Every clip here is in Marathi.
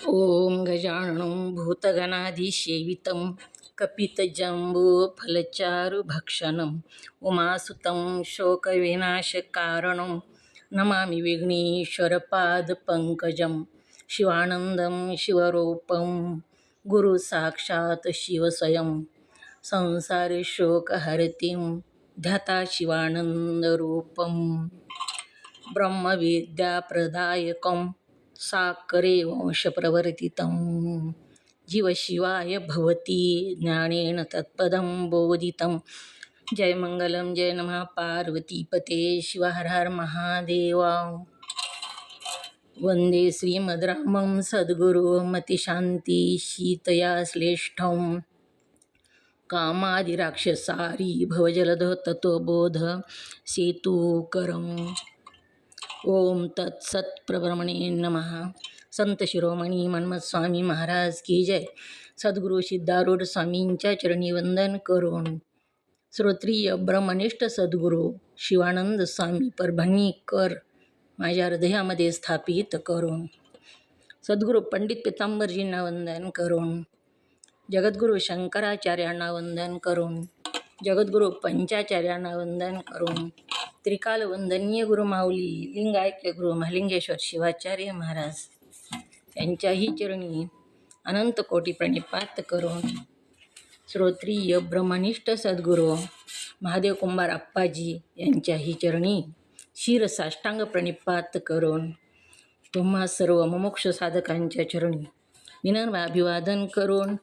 ॐ गजाननं भूतगणाधिसेवितं कपितजम्बूफलचारुभक्षणम् उमासुतं शोकविनाशकारणं नमामि विघ्नेश्वरपादपङ्कजं शिवानन्दं शिवरूपं गुरुसाक्षात् शिवस्वयं संसारशोकहरतिं ध्याता शिवानन्दरूपम् ब्रह्मविद्याप्रदायकं साकरे वंशप्रवर्तितं जीवशिवाय भवति ज्ञानेन तत्पदं बोधितं। जय मंगलम जय नमः पार्वतीपते शिव हर हर महादेव। वंदे श्रीमद्रामं सद्गुरुमतिशान्ति शीतया श्लेष्ठं कामादिराक्षसारी भवजलधो तत्त्वबोध सेतुकरम्। ओम तत्सत प्रब्रह्मणे नमः। संत शिरोमणी मन्मथ स्वामी महाराज की जय। सद्गुरु सिद्धारूढ स्वामींच्या चरणी वंदन करून श्रोत्रिय ब्रह्मनिष्ठ सद्गुरू शिवानंद स्वामी परभणीकर माझ्या हृदयामध्ये स्थापित करून सद्गुरू पंडित पितांबरजींना वंदन करून जगद्गुरू शंकराचार्यांना वंदन करून जगद्गुरू पंचाचार्यांना वंदन करून त्रिकाल वंदनीय गुरुमाऊली लिंगायत गुरु महालिंगेश्वर शिवाचार्य महाराज यांच्याही चरणी अनंत कोटी प्रणिपात करून श्रोत्रिय ब्रह्मनिष्ठ सद्गुरू महादेव कुंभार अप्पाजी यांच्याही चरणी शिरसाष्टांग प्रणिपात करून तुम्हा सर्व मुमुक्ष साधकांच्या चरणी विनम्र अभिवादन करून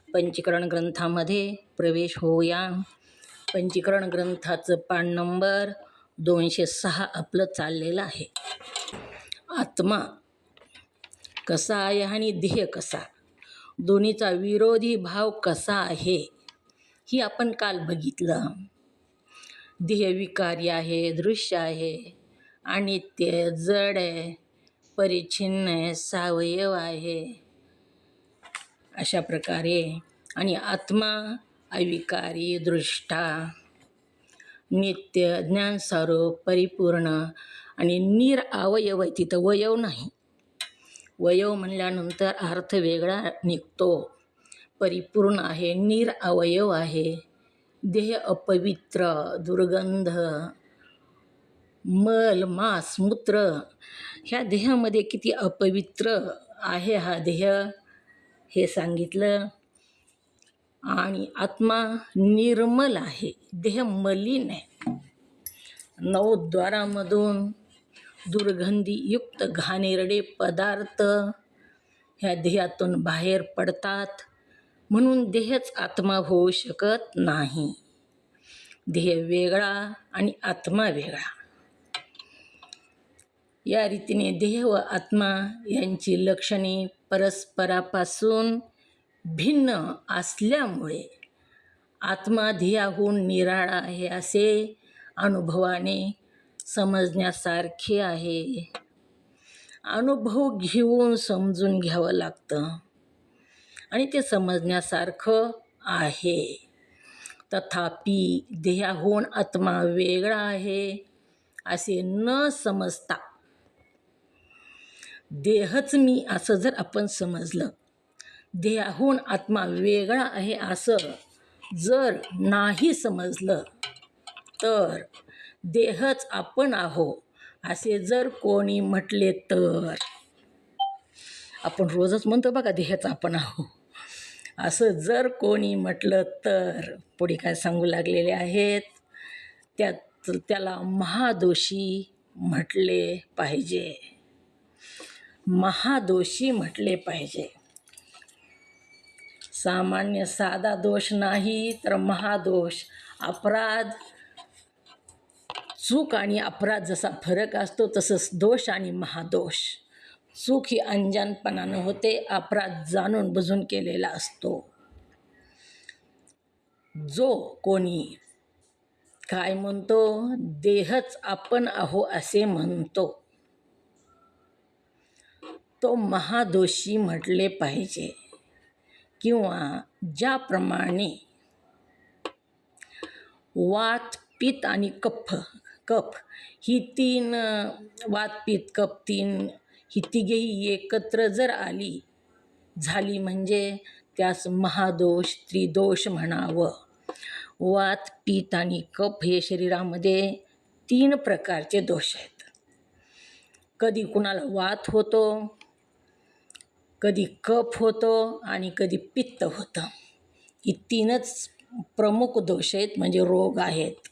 पंचीकरण ग्रंथामध्ये प्रवेश होऊया। पंचीकरण ग्रंथाचं पान नंबर 206 आपलं चाललेलं आहे। आत्मा कसा आहे आणि देह कसा, दोन्हीचा विरोधी भाव कसा आहे ही आपण काल बघितलं। देह विकारी आहे, दृश्य आहे, अनित्य, जड आहे, परिच्छिन्न आहे, सावयव आहे अशा प्रकारे, आणि आत्मा अविकारी, दृष्टा, नित्य, ज्ञानस्वरूप, परिपूर्ण आणि निरअवयव आहे। तिथं वयव नाही, वयव म्हणल्यानंतर अर्थ वेगळा निघतो। परिपूर्ण आहे, निरअवयव आहे। देह अपवित्र, दुर्गंध, मल मांस मूत्र ह्या देहामध्ये किती अपवित्र आहे हा देह हे सांगितलं। आणि आत्मा निर्मल आहे, देह मलिन आहे। 9 द्वारामधून दुर्गंधीयुक्त घाणेरडे पदार्थ ह्या देहातून बाहेर पडतात, म्हणून देहच आत्मा होऊ शकत नाही। देह वेगळा आणि आत्मा वेगळा। या रीतीने देह व आत्मा यांची लक्षणे परस्परापासून भिन्न असल्यामुळे आत्मा देहाहून निराळा आहे असे अनुभवाने समजण्यासारखे आहे। अनुभव घेऊन समजून घ्यावं लागतं आणि ते समजण्यासारखं आहे। तथापि देहाहून आत्मा वेगळा आहे असे न समजता देहच मी असं जर आपण समजलं, देहाहून आत्मा वेगळा आहे असं जर नाही समजलं, तर देहच आपण आहो असे जर कोणी म्हटले तर, आपण रोजच म्हणतो बघा देहच आपण आहो, असं जर कोणी म्हटलं तर पुढे काय सांगू लागलेले आहेत, त्याला महादोषी म्हटले पाहिजे। महादोषी म्हटले पाहिजे। सामान्य साधा दोष नाही तर महादोष। अपराध, चूक आणि अपराध जसा फरक असतो तसंच दोष आणि महादोष। चूक ही अंजानपणानं होते, अपराध जाणून बुजून केलेला असतो। जो कोणी काय म्हणतो, देहच आपण आहो असे म्हणतो, तो महादोषी म्हटले पाहिजे। किंवा ज्याप्रमाणे वात, पित्त आणि कफ ही 3 वात, पित्त, कफ 3 ही तिघेही एकत्र जर आली झाली म्हणजे त्यास महादोष त्रिदोष म्हणावं. वात पित्त आणि कफ हे शरीरामध्ये 3 प्रकारचे दोष आहेत. कधी कुणाला वात होतो, कधी कफ होतो आणि कधी पित्त होतं. ही 3च प्रमुख दोष आहेत, म्हणजे रोग आहेत.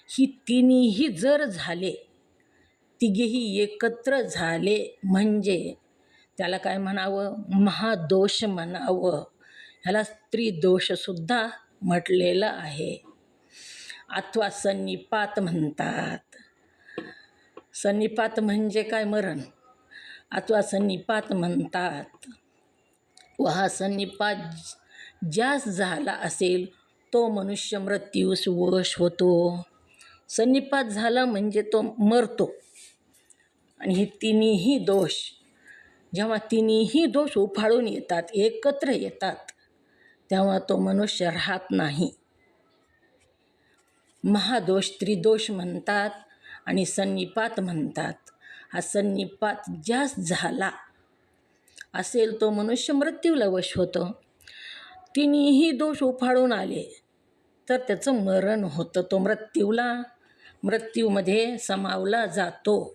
ही तिन्हीही जर झाले, तिघेही एकत्र झाले म्हणजे त्याला काय म्हणावं? महादोष म्हणावं. ह्याला त्रिदोषसुद्धा म्हटलेलं आहे. अथवा सन्निपात म्हणतात. सन्निपात म्हणजे काय? मरण. अथवा सन्निपात म्हणतात. व हा सन्निपात ज्यास झाला असेल तो मनुष्य मृत्यूस वश होतो. सन्निपात झाला म्हणजे तो मरतो. आणि हे तिन्हीही दोष, जेव्हा तिन्हीही दोष उफाळून येतात, एकत्र येतात, तेव्हा तो मनुष्य राहत नाही. महादोष त्रिदोष म्हणतात आणि सन्निपात म्हणतात. हा सन्निपात ज्यास झाला असेल तो मनुष्य मृत्यूला वश होतो. तिन्हीही दोष उफाळून आले तर त्याचं मरण होतं. तो मृत्यूमध्ये समावला जातो,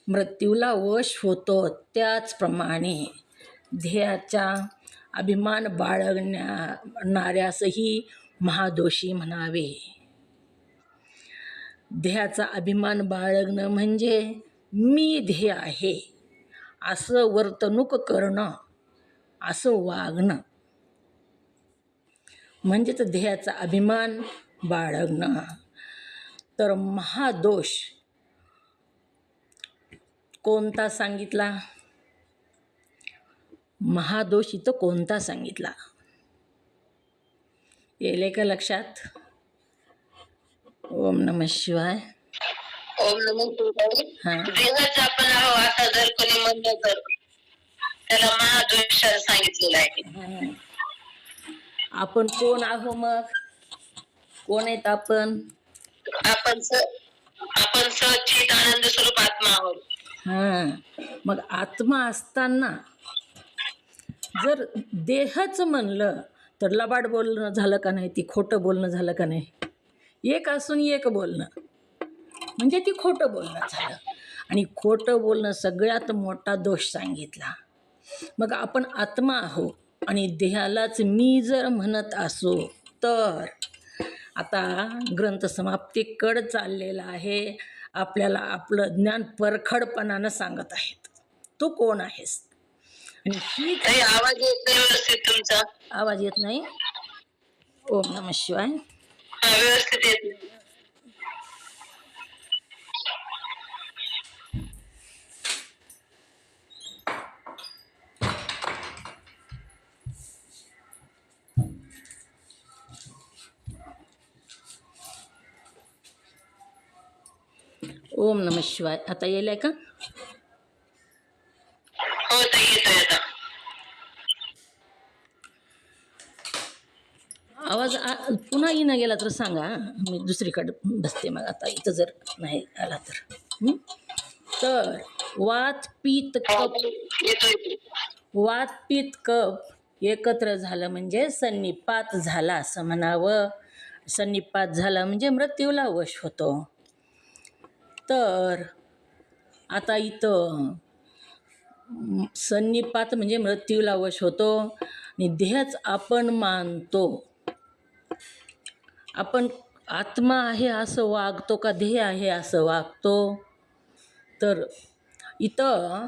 मृत्यूला वश होतो. त्याचप्रमाणे ध्येयाचा अभिमान बाळगणाऱ्यासही महादोषी म्हणावे. ध्येयाचा अभिमान बाळगणं म्हणजे मी ध्येय आहे असं वर्तणूक करणं, असं वागणं, म्हणजेच ध्येयाचा अभिमान बाळगणं. तर महादोष कोणता सांगितला? महादोष इथं कोणता सांगितला? येले का लक्षात? ओम नमः शिवाय. ओम नमः शिवाय. देहाचा आपण आहो आता जर कोणी म्हणलं तर त्याला महादोष सांगितलेला आहे. आपण कोण आहो मग? कोण आहेत आपण? आपण सच्चित आनंद स्वरूप आत्मा आहोत. मग आत्मा असताना जर देहच म्हणलं तर लबाड बोलणं झालं का नाही? ती खोटं बोलणं झालं का नाही? एक असून एक बोलणं म्हणजे ती खोटं बोलणं झालं. आणि खोटं बोलणं सगळ्यात मोठा दोष सांगितला. मग आपण आत्मा आहो आणि देहालाच मी जर म्हणत असो तर आता ग्रंथ समाप्तीकडे चाललेला आहे. आपल्याला आपलं ज्ञान परखडपणानं सांगत आहेत. तू कोण आहेस? आणि ही आवाज येत नाही व्यवस्थित तुमचा. आवाज येत नाही? ओम नमः शिवाय. व्यवस्थित येत नाही. ओम नमः शिवाय. आता येईल का? हो ताई, येतोय आता. आवाज पुन्हा येणं गेला तर सांगा, मी दुसरीकडे बसते. मग आता इथं जर नाही आला तर वात पित्त कफ, वात पित्त कफ एकत्र झालं म्हणजे सन्निपात झाला असं म्हणावं. सन्निपात झाला म्हणजे मृत्यूला वश होतो. तर आता इथं सन्निपात म्हणजे मृत्यूला वश होतो आणि देहच आपण मानतो. आपण आत्मा आहे असं वागतो का देह आहे असं वागतो? तर इथं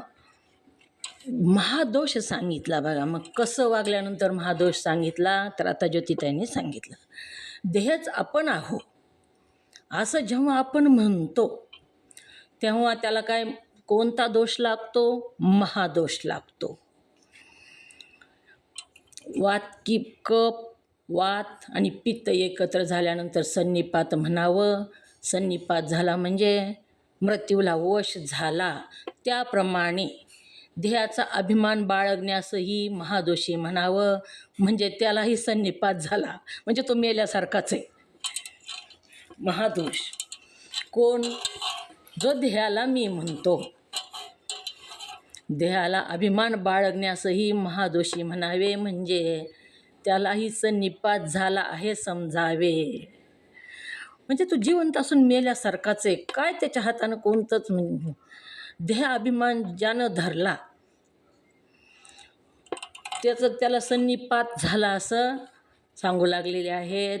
महादोष सांगितला बघा. मग कसं वागल्यानंतर महादोष सांगितला? तर आता ज्योतिताईंनी सांगितलं. देहच आपण आहो असं जेव्हा आपण म्हणतो तेव्हा त्याला काय, कोणता दोष लागतो? महादोष लागतो. कफ वात आणि पित्त एकत्र झाल्यानंतर सन्निपात म्हणावं. सन्निपात झाला म्हणजे मृत्यूला वश झाला. त्याप्रमाणे ध्येयाचा अभिमान बाळगण्यासही महादोषी म्हणावं. म्हणजे त्यालाही सन्निपात झाला म्हणजे तो मेल्यासारखाच आहे. महादोष कोण? जो ध्येयाला मी म्हणतो. देहाला अभिमान बाळगण्यासही महादोषी म्हणावे, म्हणजे त्यालाही सन्निपात झाला आहे समजावे. म्हणजे तो जिवंत असून मेल्यासारखाच आहे. काय त्याच्या हातानं कोणतंच देह अभिमान ज्यानं धरला त्याला सन्निपात झाला असं सांगू लागलेले आहेत.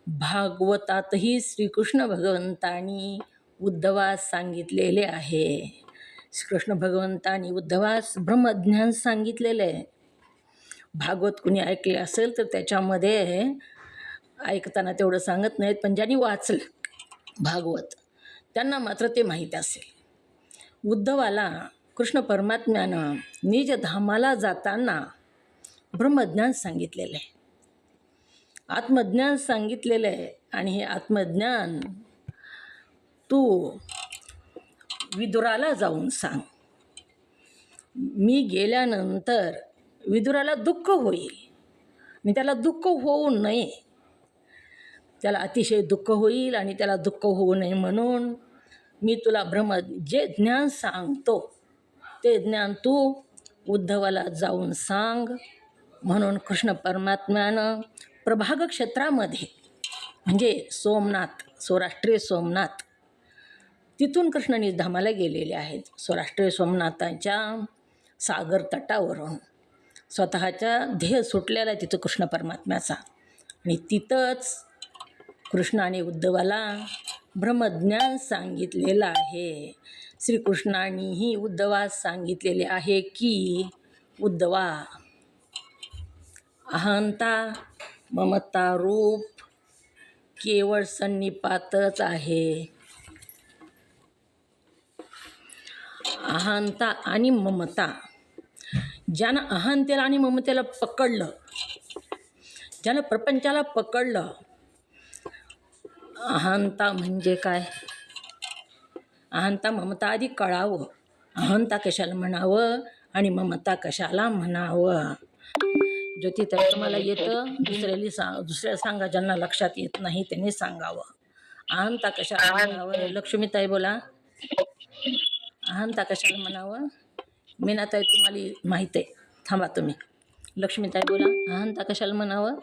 भागवतातही श्रीकृष्ण भगवंतांनी उद्धवास सांगितलेले आहे. श्रीकृष्ण भगवंतांनी उद्धवास ब्रह्मज्ञान सांगितलेलं आहे. भागवत कुणी ऐकले असेल तर त्याच्यामध्ये ऐकताना तेवढं सांगत नाहीत, पण ज्यांनी वाचलं भागवत त्यांना मात्र ते माहीत असेल. उद्धवाला कृष्ण परमात्म्यानं निज धामाला जाताना ब्रह्मज्ञान सांगितलेलं आहे, आत्मज्ञान सांगितलेलं आहे. आणि हे आत्मज्ञान तू विदुराला जाऊन सांग. मी गेल्यानंतर विदुराला दुःख होईल आणि त्याला दुःख होऊ नये, त्याला अतिशय दुःख होईल आणि त्याला दुःख होऊ नये म्हणून मी तुला जे ज्ञान सांगतो ते ज्ञान तू उद्धवाला जाऊन सांग. म्हणून कृष्ण परमात्म्यानं प्रभाग क्षेत्रामध्ये म्हणजे सोमनाथ, सौराष्ट्रीय सोमनाथ, तिथून कृष्ण निजधामाला गेलेले आहेत. सौराष्ट्रीय सोमनाथाच्या सागर तटावरून स्वतःच्या ध्येय सुटलेला आहे तिथं कृष्ण परमात्म्याचा. आणि तिथंच कृष्णाने उद्धवाला ब्रह्मज्ञान सांगितलेलं आहे. श्रीकृष्णानेही उद्धवास सांगितलेले आहे की उद्धवा, अहंता ममता रूप केवळ सन्निपातच आहे. अहंता आणि ममता, ज्यानं अहंतेला आणि ममतेला पकडलं, ज्यानं प्रपंचाला पकडलं. अहंता म्हणजे काय? अहंता ममता आधी कळावं. अहंता कशाला म्हणावं आणि ममता कशाला म्हणावं. ज्योतिताई तुम्हाला येतं, दुसऱ्या सांगा. ज्यांना लक्षात येत नाही त्यांनी सांगावं. अहंता कशाला म्हणावं? लक्ष्मीताई बोला, अहंता कशाला म्हणावं? मीनाताई तुम्हाला माहीत आहे, थांबा तुम्ही. लक्ष्मीताई बोला, अहंता कशाला म्हणावं?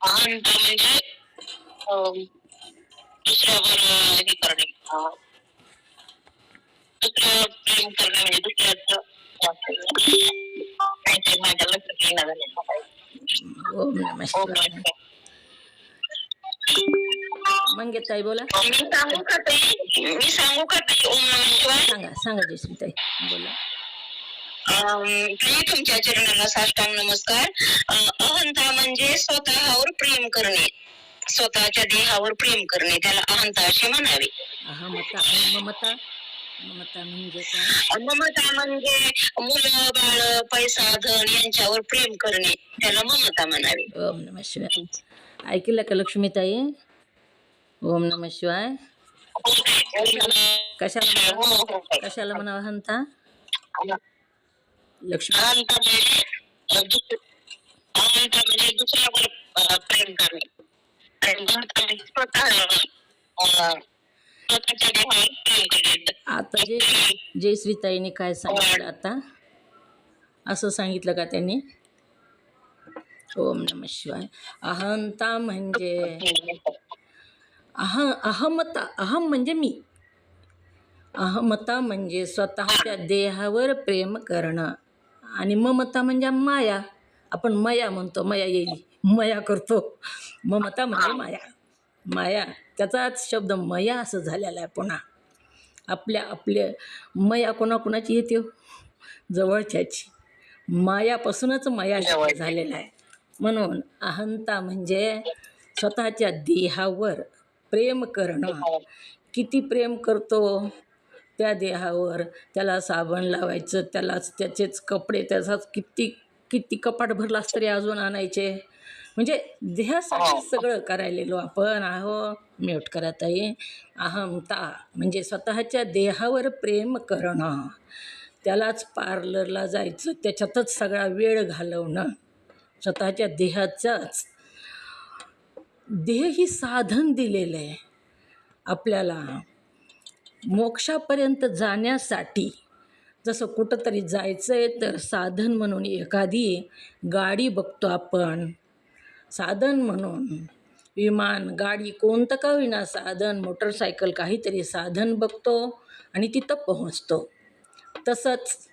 अहंता म्हणजे दुसऱ्यावर हे करणे, दुसऱ्यावर प्रेम करणे, म्हणजे दुसऱ्याचं माझ्या लक्षात येणार नाही. ओम नमः शिवाय. मंगेताई बोला. मी सांगू का ताई? ओम नमः शिवाय. सांगा जयश्रीताई बोला. तुमच्या चरणाला साष्टांग नमस्कार. अहंता म्हणजे स्वतःवर प्रेम करणे, स्वतःच्या देहावर प्रेम करणे, त्याला अहंता असे म्हणावे. अहमता आणि ममता. ममता म्हणजे काय? ममता म्हणजे मुलं बाळ पैसा धन यांच्यावर प्रेम करणे, त्याला ममता म्हणावे. ओम नमः शिवाय. ऐकलं का लक्ष्मीताई? ओम नमः शिवाय. कशाला म्हणावं अहंता? लक्ष्मी, अहंता म्हणजे दुसऱ्यावर प्रेम करणे, आता जयश्रीताईने काय सांगितलं आता? असं सांगितलं का त्यांनी? ओम नमः शिवाय. अहंता म्हणजे अहमता. अहम म्हणजे मी. अहमता म्हणजे स्वतःच्या देहावर प्रेम करणं. आणि ममता म्हणजे माया. आपण मया म्हणतो, मया येईल, मया करतो. ममता म्हणजे माया. माया त्याचाच शब्द मया असं झालेला आहे. पुन्हा आपल्या मया कोणाकोणाची येते? जवळच्याची. मायापासूनच मया झालेला आहे. म्हणून अहंता म्हणजे स्वतःच्या देहावर प्रेम करणं. किती प्रेम करतो त्या देहावर, त्याला साबण लावायचं, त्याचेच कपडे, त्याचाच किती कपाट भरलास तरी अजून आणायचे. म्हणजे देहासाठी सगळं करायलेलो आपण आहो. म्यूट करत आहे. अहंता म्हणजे स्वतःच्या देहावर प्रेम करणं, त्यालाच पार्लरला जायचं, त्याच्यातच सगळा वेळ घालवणं, स्वतःच्या देहाचाच देह ही साधन दिलेलं आहे आपल्याला मोक्षापर्यंत जाण्यासाठी. जसं कुठंतरी जायचं आहे तर साधन म्हणून एखादी गाडी बघतो आपण, साधन म्हणून विमान, गाडी, कोणतं का होईना साधन, मोटरसायकल, काहीतरी साधन बघतो आणि तिथं पोहोचतो. तसंच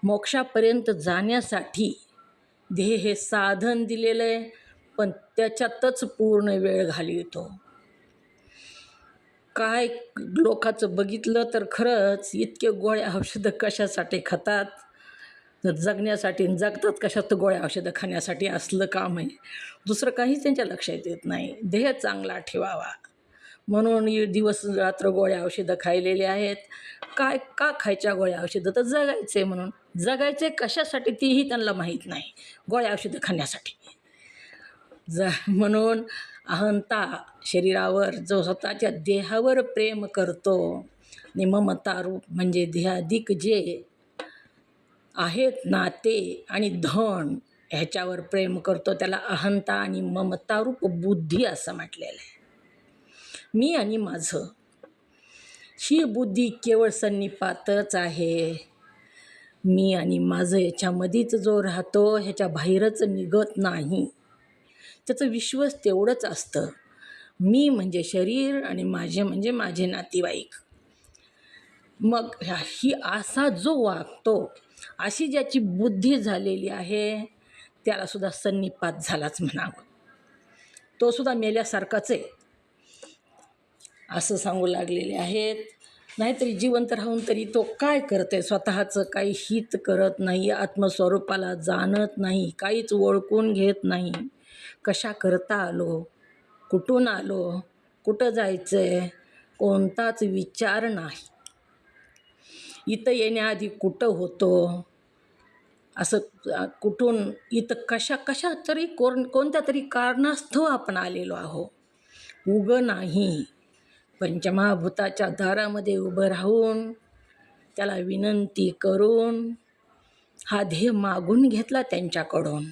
मोक्षापर्यंत जाण्यासाठी देह हे साधन दिलेलं आहे, पण त्याच्यातच पूर्ण वेळ घालवितो. काय लोकांचं बघितलं तर खरंच इतके गोळ्या औषधं कशासाठी खातात, जगण्यासाठी, जगतात कशात गोळ्या औषधं खाण्यासाठी. असलं काम आहे, दुसरं काहीच त्यांच्या लक्षात येत नाही. देह चांगला ठेवावा म्हणून दिवस रात्र गोळ्या औषधं खायलेले आहेत. काय का खायच्या गोळ्या औषधं? तर जगायचे म्हणून. जगायचे कशासाठी तीही त्यांना माहीत नाही, गोळ्या औषधं खाण्यासाठी. म्हणून अहंता शरीरावर, जो स्वतःच्या देहावर प्रेम करतो आणि ममतारूप म्हणजे देहाधिक जे आहेत नाते आणि धन ह्याच्यावर प्रेम करतो, त्याला अहंता आणि ममतारूप बुद्धी असं म्हटलेलं आहे. मी आणि माझं ही बुद्धी केवळ सन्निपातच आहे. मी आणि माझं याच्यामध्येच जो राहतो, ह्याच्या बाहेरच निघत नाही. त्याचं विश्वच तेवढंच असतं. मी म्हणजे शरीर आणि माझे म्हणजे माझे नातेवाईक. मग ही असा जो वागतो, अशी ज्याची बुद्धी झालेली आहे, त्यालासुद्धा सन्निपात झालाच म्हणावं. तो सुद्धा मेल्यासारखाच आहे असं सांगू लागलेले आहेत. नाहीतरी जिवंत राहून तरी तो काय करते? स्वतःचं काही हित करत नाही, आत्मस्वरूपाला जाणत नाही, काहीच ओळखून घेत नाही. कशा करता आलो, कुठून आलो, कुठं जायचं आहे, कोणताच विचार नाही. इथं येण्याआधी कुठं होतो, असं कुठून इथं कशा तरी कोणत्या तरी कारणास्तव आपण आलेलो आहो. उगं नाही, पंचमहाभूताच्या दारामध्ये उभं राहून त्याला विनंती करून हा ध्येय मागून घेतला त्यांच्याकडून.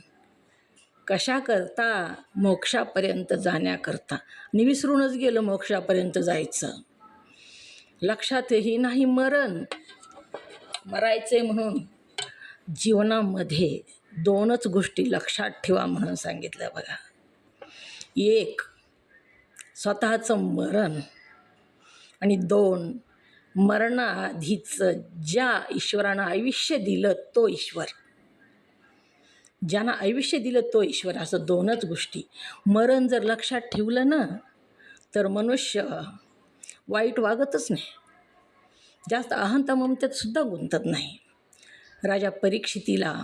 कशा करता? मोक्षापर्यंत जाण्याकरता. आणि विसरूनच गेलं मोक्षापर्यंत जायचं. लक्षातही नाही मरायचे म्हणून. जीवनामध्ये दोनच गोष्टी लक्षात ठेवा म्हणून सांगितलं बघा. एक, स्वतःचं मरण, आणि दोन, मरणाआधीचं ज्या ईश्वरानं आयुष्य दिलं तो ईश्वर, ज्यानं आयुष्य दिलं तो ईश्वर. असं दोनच गोष्टी. मरण जर लक्षात ठेवलं ना तर मनुष्य वाईट वागतच नाही, जास्त अहंता ममतेत सुद्धा गुंतत नाही. राजा परीक्षितीला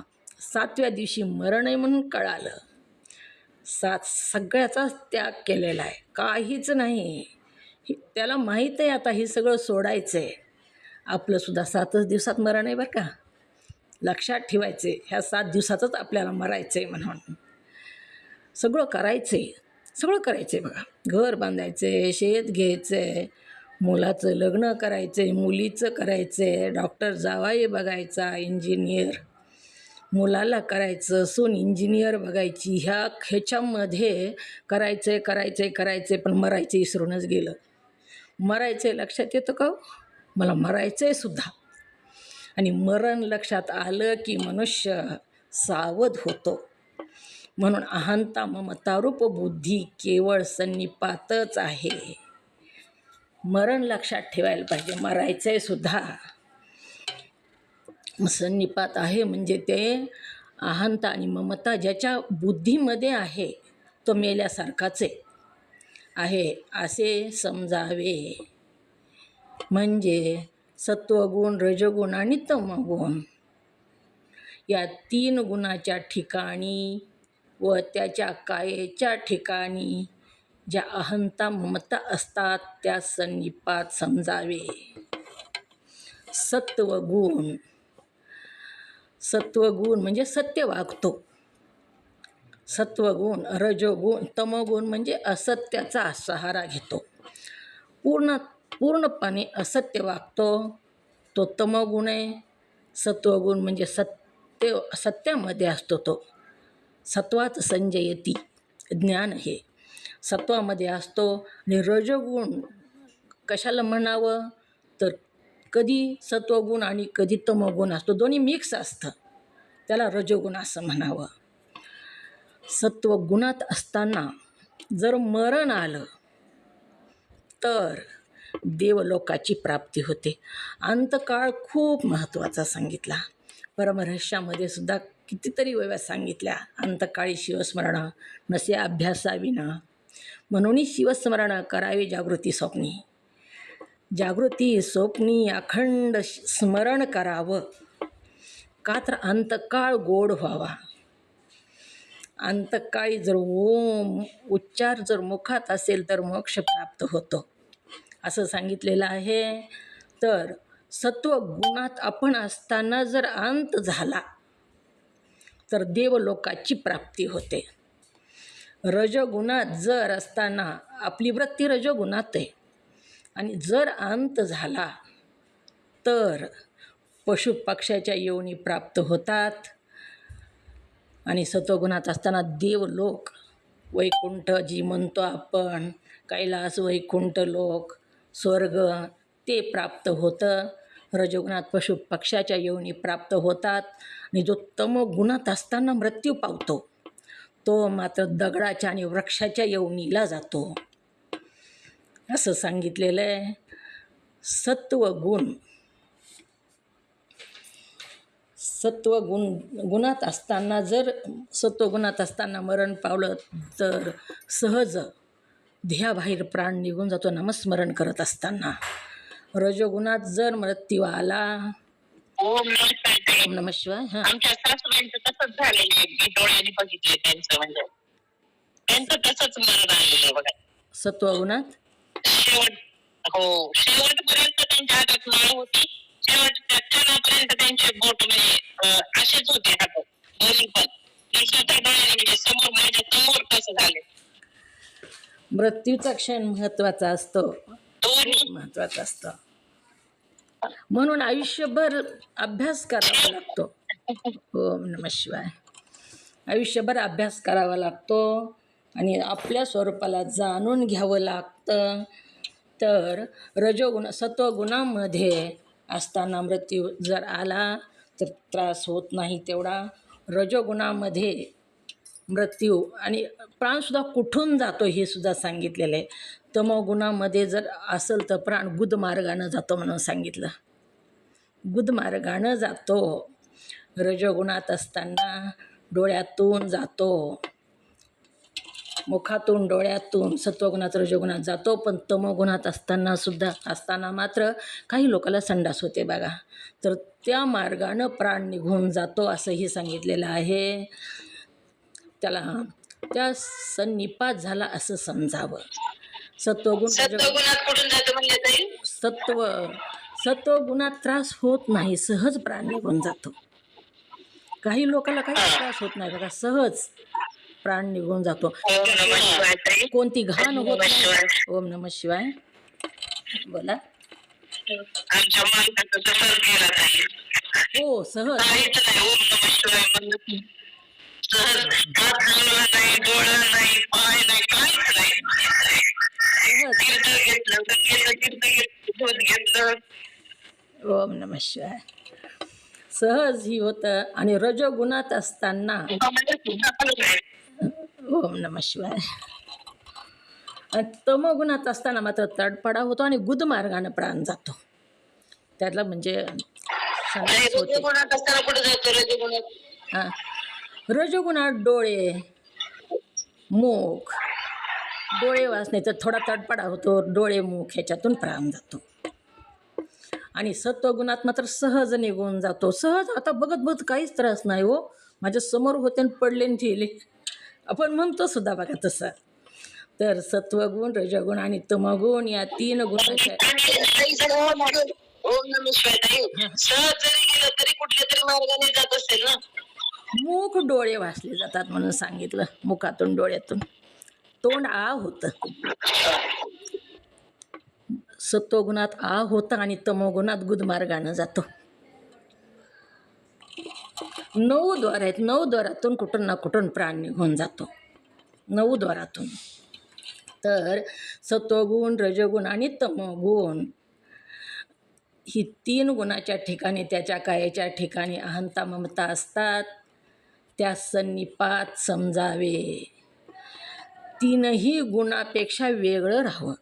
7व्या दिवशी मरण आहे म्हणून कळालं. सगळ्याचाच त्याग केलेला आहे, काहीच नाही. त्याला माहीत आहे आता हे सगळं सोडायचं आहे. आपलंसुद्धा 7च दिवसात मरण आहे बरं का, लक्षात ठेवायचे. ह्या 7 दिवसातच आपल्याला मरायचं आहे म्हणून. सगळं करायचं आहे बघा. घर बांधायचं आहे, शेत घ्यायचं आहे, मुलाचं लग्न करायचं आहे, मुलीचं करायचं आहे, डॉक्टर जावाई बघायचा, इंजिनियर मुलाला करायचं, सून इंजिनियर बघायची. ह्याच्यामध्ये करायचं पण मरायचं विसरूनच गेलं. मरायचं लक्षात येतं का? मला मरायचं आहे सुद्धा. आणि मरण लक्षात आलं की मनुष्य सावध होतो. म्हणून अहंता ममतारूप बुद्धी केवळ सन्निपातच आहे. मरण लक्षात ठेवायला पाहिजे. मरायचं आहे सुद्धा, सन्निपात आहे. म्हणजे ते अहंता आणि ममता ज्याच्या बुद्धीमध्ये आहे तो मेल्यासारखाच आहे असे समजावे. म्हणजे सत्वगुण, रजगुण आणि तमगुण या 3 गुणाच्या ठिकाणी व त्याच्या कायेच्या ठिकाणी ज्या अहंता ममता असतात त्या सन्निपात समजावे. सत्वगुण म्हणजे सत्य वागतो. सत्वगुण, रजोगुण, तमोगुण म्हणजे असत्याचा सहारा घेतो, पूर्णपणे असत्य वागतो, तो तमोगुण आहे. सत्वगुण म्हणजे सत्यामध्ये असतो, तो सत्वात संजयती, ज्ञान हे. सत्वामध्ये असतो. आणि रजोगुण कशाला म्हणावं तर कधी सत्वगुण आणि कधी तमोगुण असतो, दोन्ही मिक्स असतं, त्याला रजोगुण असं म्हणावं. सत्वगुणात असताना जर मरण आलं तर देवलोकाची प्राप्ती होते. अंतकाळ खूप महत्त्वाचा सांगितला. परमरहस्यामध्ये सुद्धा कितीतरी वेळा सांगितल्या, अंतकाळी शिवस्मरण नसे अभ्यासाविना, म्हणून शिवस्मरण करावे जागृती स्वप्नी. जागृती स्वप्नी अखंड स्मरण करावं, का तर अंतकाळ गोड व्हावा. अंतकाळी जर ओम उच्चार जर मुखात असेल तर मोक्ष प्राप्त होतो असं सांगितलेलं आहे. तर सत्वगुणात आपण असताना जर अंत झाला तर देवलोकाची प्राप्ती होते. रजगुणात जर असताना आपली वृत्ती रजगुणात आहे आणि जर अंत झाला तर पशुपक्ष्याच्या योनी प्राप्त होतात. आणि सत्वगुणात असताना देवलोक, वैकुंठ जी म्हणतो आपण, कैलास, वैकुंठ लोक, स्वर्ग, ते प्राप्त होतं. रजोगुणात पशुपक्ष्याच्या योनी प्राप्त होतात. आणि जो तमोगुणात असताना मृत्यू पावतो तो मात्र दगडाच्या आणि वृक्षाच्या योनीला जातो असं सांगितलेलं आहे. गुणात असताना जर सत्वगुणात असताना मरण पावलं तर सहज ध्येयाबाहेर प्राण निघून जातो नामस्मरण करत असताना. रजोगुणात जर मृत्यू आला, ओम नमः शिवाय. हां, आमच्या सासूबाईंचं तसंच झालेलं आहे, मी डोळ्यांनी बघितले त्यांचं, म्हणजे त्यांचं तसंच मरण आलेलं आहे बघा. सत्वगुणात शेवटपर्यंत त्यांच्या हातात माळ होती, शेवटच्या क्षणापर्यंत त्यांचे बोट म्हणजे असेच होते हातात दोन्ही पण. मी स्वतः डोळ्याने म्हणजे समोर, माझ्या समोर तसं झालं. मृत्यूचा क्षण महत्त्वाचा असतो, खूप महत्त्वाचा असतो. म्हणून आयुष्यभर अभ्यास करावा लागतो. ओम नमः शिवाय. आयुष्यभर अभ्यास करावा लागतो आणि आपल्या स्वरूपाला जाणून घ्यावं लागतं. तर सत्वगुणामध्ये असताना मृत्यू जर आला तर त्रास होत नाही तेवढा. रजोगुणामध्ये मृत्यू आणि प्राणसुद्धा कुठून जातो हे सुद्धा सांगितलेलं आहे. तमोगुणामध्ये जर असेल तर प्राण गुदमार्गानं जातो म्हणून सांगितलं, गुदमार्गानं जातो. रजोगुणात असताना डोळ्यातून जातो, मुखातून, डोळ्यातून. सत्वगुणात रजोगुणात जातो. पण तमोगुणात असताना मात्र काही लोकांना संडास होते बघा, तर त्या मार्गानं प्राण निघून जातो असंही सांगितलेलं आहे. त्या सन्निपात झाला असं समजावं. सत्वगुणात कुठून जातो म्हणजे ताई? सत्वगुणात त्रास होत नाही, सहज प्राण निघून जातो. काही लोकांना काही त्रास होत नाही बघा, सहज प्राण निघून जातो. कोणती घाण होत नाही. ओम नमः शिवाय. बोला. आमच्या मालकाचं तसंच गेलं ताई. हो, सहज. काहीच नाही, ओम नमः शिवाय म्हणलं सहज. हात हलवला नाही, डोळा नाही, पाय नाही, काहीच नाही. कीर्तन घेतलं, संगीत कीर्तन घेतलं. ओम नमः शिवाय. सहज ही होतं. आणि रजोगुणात असताना ओम नमः शिवाय. आणि तमोगुणात असताना मात्र तडफडा होतो आणि गुदमार्गानं प्राण जातो. त्यातला म्हणजे रजोगुणात असताना कुठे जातो रजोगुणात? हां, रजोगुणात डोळे, मुख, डोळे वाचण्याचा थोडा तडफडा होतो, डोळे मुख ह्याच्यातून प्राण जातो. आणि सत्वगुणात मात्र सहज निघून जातो. सहज आता बघत काहीच त्रास नाही हो, माझ्या समोर होते आणि पडले आणि गेले, आपण म्हणतो सुद्धा बघा तसं. तर सत्वगुण, रजगुण आणि तमगुण या 3 गुणांच्या ओम नमः शिवाय ताई, सहज जरी गेलं तरी कुठल्या तरी मार्गाने जात असेल ना. मुख, डोळे वाचले जातात म्हणून सांगितलं. मुखातून, डोळ्यातून. तोंड आ होतं. सत्वगुणात आ होतं आणि तमोगुणात गुदमार्गानं जातो. 9 द्वार आहेत. 9 द्वारातून कुठून ना कुठून प्राण निघून जातो. 9 द्वारातून. तर सत्वगुण, रजोगुण आणि तमोगुण ही 3 गुणाच्या ठिकाणी, त्याच्या कायाच्या ठिकाणी अहंता ममता असतात. त्या संनिपात समजावे. 3ही गुणापेक्षा वेगळं राहावं.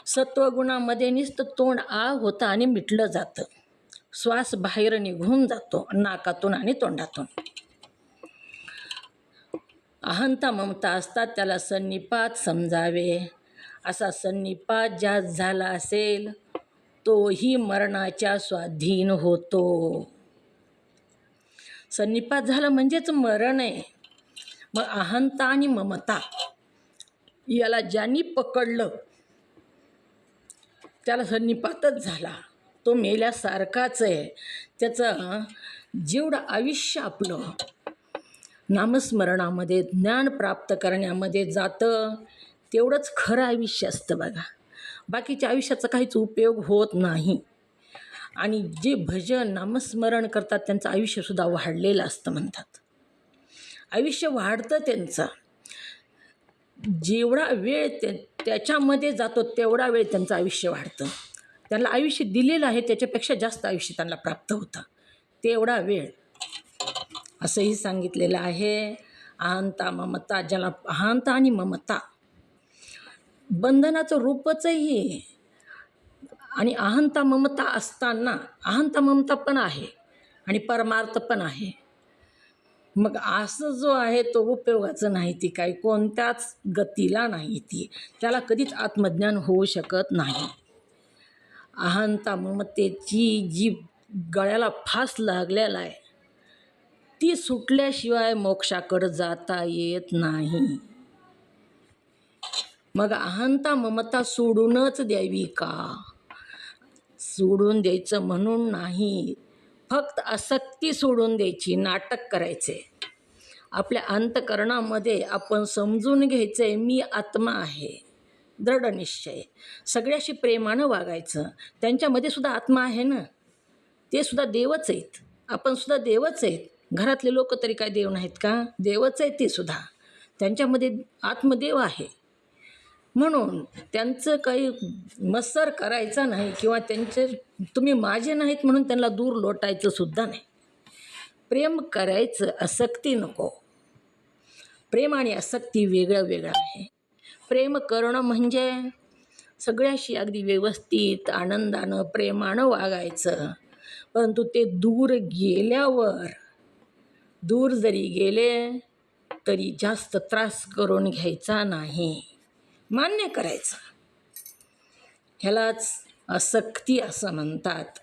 सत्वगुणामध्ये नुसतं तोंड आ होतं आणि मिटलं जातं. श्वास बाहेर निघून जातो नाकातून आणि तोंडातून. अहंता ममता असतात, त्याला संनिपात समजावे. असा संनिपात ज्या झाला असेल तोही मरणाच्या स्वाधीन होतो. संनिपात झालं म्हणजेच मरण आहे. मग अहंता आणि ममता याला ज्यांनी पकडलं त्याला संनिपातच झाला. तो मेल्यासारखाच आहे. त्याचं जेवढं आयुष्य आपलं नामस्मरणामध्ये ज्ञान प्राप्त करण्यामध्ये जातं तेवढंच खरं आयुष्य असतं बघा. बाकीच्या आयुष्याचा काहीच उपयोग होत नाही. आणि जे भजन नामस्मरण करतात त्यांचं आयुष्यसुद्धा वाढलेलं असतं म्हणतात. आयुष्य वाढतं त्यांचं. जेवढा वेळ त्याच्यामध्ये जातो तेवढा वेळ त्यांचं आयुष्य वाढतं. त्यांना आयुष्य दिलेलं आहे त्याच्यापेक्षा जास्त आयुष्य त्यांना प्राप्त होतं तेवढा वेळ, असंही सांगितलेलं आहे. अहंता ममता, ज्याला अहंता आणि ममता बंधनाचं रूपचंही, आणि अहंता ममता असताना अहंता ममता पण आहे आणि परमार्थ पण आहे. मग असं जो आहे तो उपयोगाचं नाही. ती काही कोणत्याच गतीला नाही. ती त्याला कधीच आत्मज्ञान होऊ शकत नाही. अहंता ममतेची जी गळ्याला फास लागलेला आहे ती सुटल्याशिवाय मोक्षाकडे जाता येत नाही. मग अहंता ममता सोडूनच द्यावी का? सोडून द्यायचं म्हणून नाही, फक्त आसक्ती सोडून द्यायची. नाटक करायचे आपल्या अंतःकरणामध्ये. आपण समजून घ्यायचंय मी आत्मा आहे, दृढ निश्चय. सगळ्याशी प्रेमानं वागायचं. त्यांच्यामध्ये सुद्धा आत्मा आहे ना, ते सुद्धा देवच आहेत, आपण सुद्धा देवच आहेत. घरातले लोक तरी काय देव नाहीत का? देवच आहेत ते सुद्धा. त्यांच्यामध्ये आत्मदेव आहे. म्हणून त्यांचं काही मत्सर करायचा नाही किंवा त्यांचे तुम्ही माझे नाहीत म्हणून त्यांना दूर लोटायचं सुद्धा नाही. प्रेम करायचं, आसक्ती नको. प्रेम आणि आसक्ती वेगळं वेगळं आहे. प्रेम करणं म्हणजे सगळ्याशी अगदी व्यवस्थित आनंदानं प्रेमानं वागायचं. परंतु ते दूर गेल्यावर, दूर जरी गेले तरी जास्त त्रास करून घ्यायचा नाही, मान्य करायचं. ह्यालाच आसक्ती असं म्हणतात.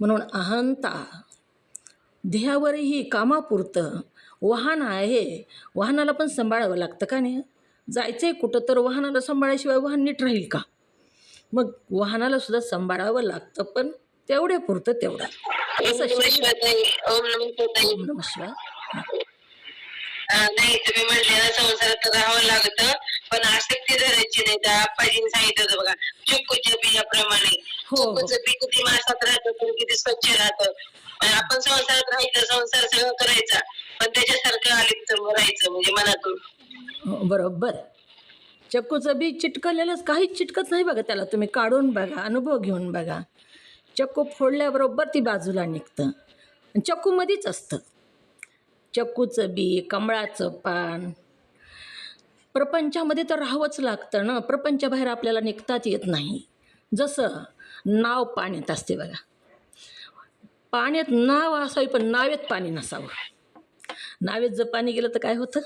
म्हणून अहंता देहावरही कामापुरतं वाहन आहे, वाहनाला पण सांभाळावं लागतं का नाही? जायचं आहे कुठं तर वाहनाला सांभाळल्याशिवाय वाहन नीट राहील का? मग वाहनाला सुद्धा सांभाळावं लागतं, पण तेवढ्या पुरतं तेवढं. असं ओम नमः शिवाय. नाही, तुम्ही म्हणले ना संसारात राहावं लागतं पण आसक्ती धरायची नाही. तर आप्पाजीने सांगितलं होतं बघा, चिक्कूच्या बियाप्रमाणे. चिक्कूचं बी किती मासात राहतं पण किती स्वच्छ राहतं. आपण संसारात राहायचं, संसार सगळं करायचा पण त्याच्यासारखं अलिप्त राहायचं म्हणजे मनातून. बरोबर. चक्कूचं बी चिटकलेलंच, काहीच चिटकत नाही बघा त्याला. तुम्ही काढून बघा, अनुभव घेऊन बघा. चक्कू फोडल्याबरोबर ती बाजूला निघतं. चक्कूमध्येच असतं चक्कूचं बी, कमळाचं पान. प्रपंचामध्ये तर राहावंच लागतं ना. प्रपंचाबाहेर आपल्याला निघताच येत नाही. जसं नाव पाण्यात असते बघा. पाण्यात नाव असावी पण नावेत पाणी नसावं. नावेत जर पाणी गेलं तर काय होतं?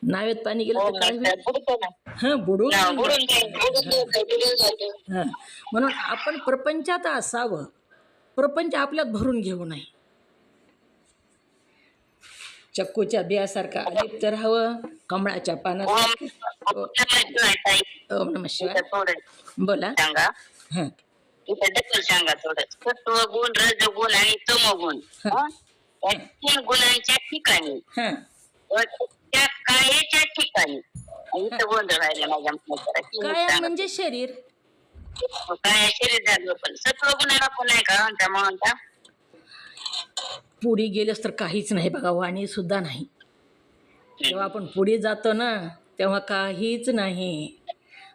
नावेत पाणी गेलं तर काय होतं? हां, बुडून. हां, म्हणून आपण प्रपंचात असावं, प्रपंच आपल्यात भरून घेऊ नये. चक्कूच्या बियासारखं अलिप्त राहावं, कमळाच्या पानासारखं. ओम नमः शिवाय. बोला. हां. सांगा थोडं. सत्व गुण, रजगुण आणि तमोगुण या 3 गुणांच्या ठिकाणी, त्या कायेच्या ठिकाणी इथं गोंधळ राहिला माझ्या मनात. काय म्हणजे शरीर. काय शरीर झालं पण सत्वगुणाला पण आहे का म्हणता? पुढे गेलंच तर काहीच नाही बघा, वाणी सुद्धा नाही. जेव्हा आपण पुढे जातो ना तेव्हा काहीच नाही,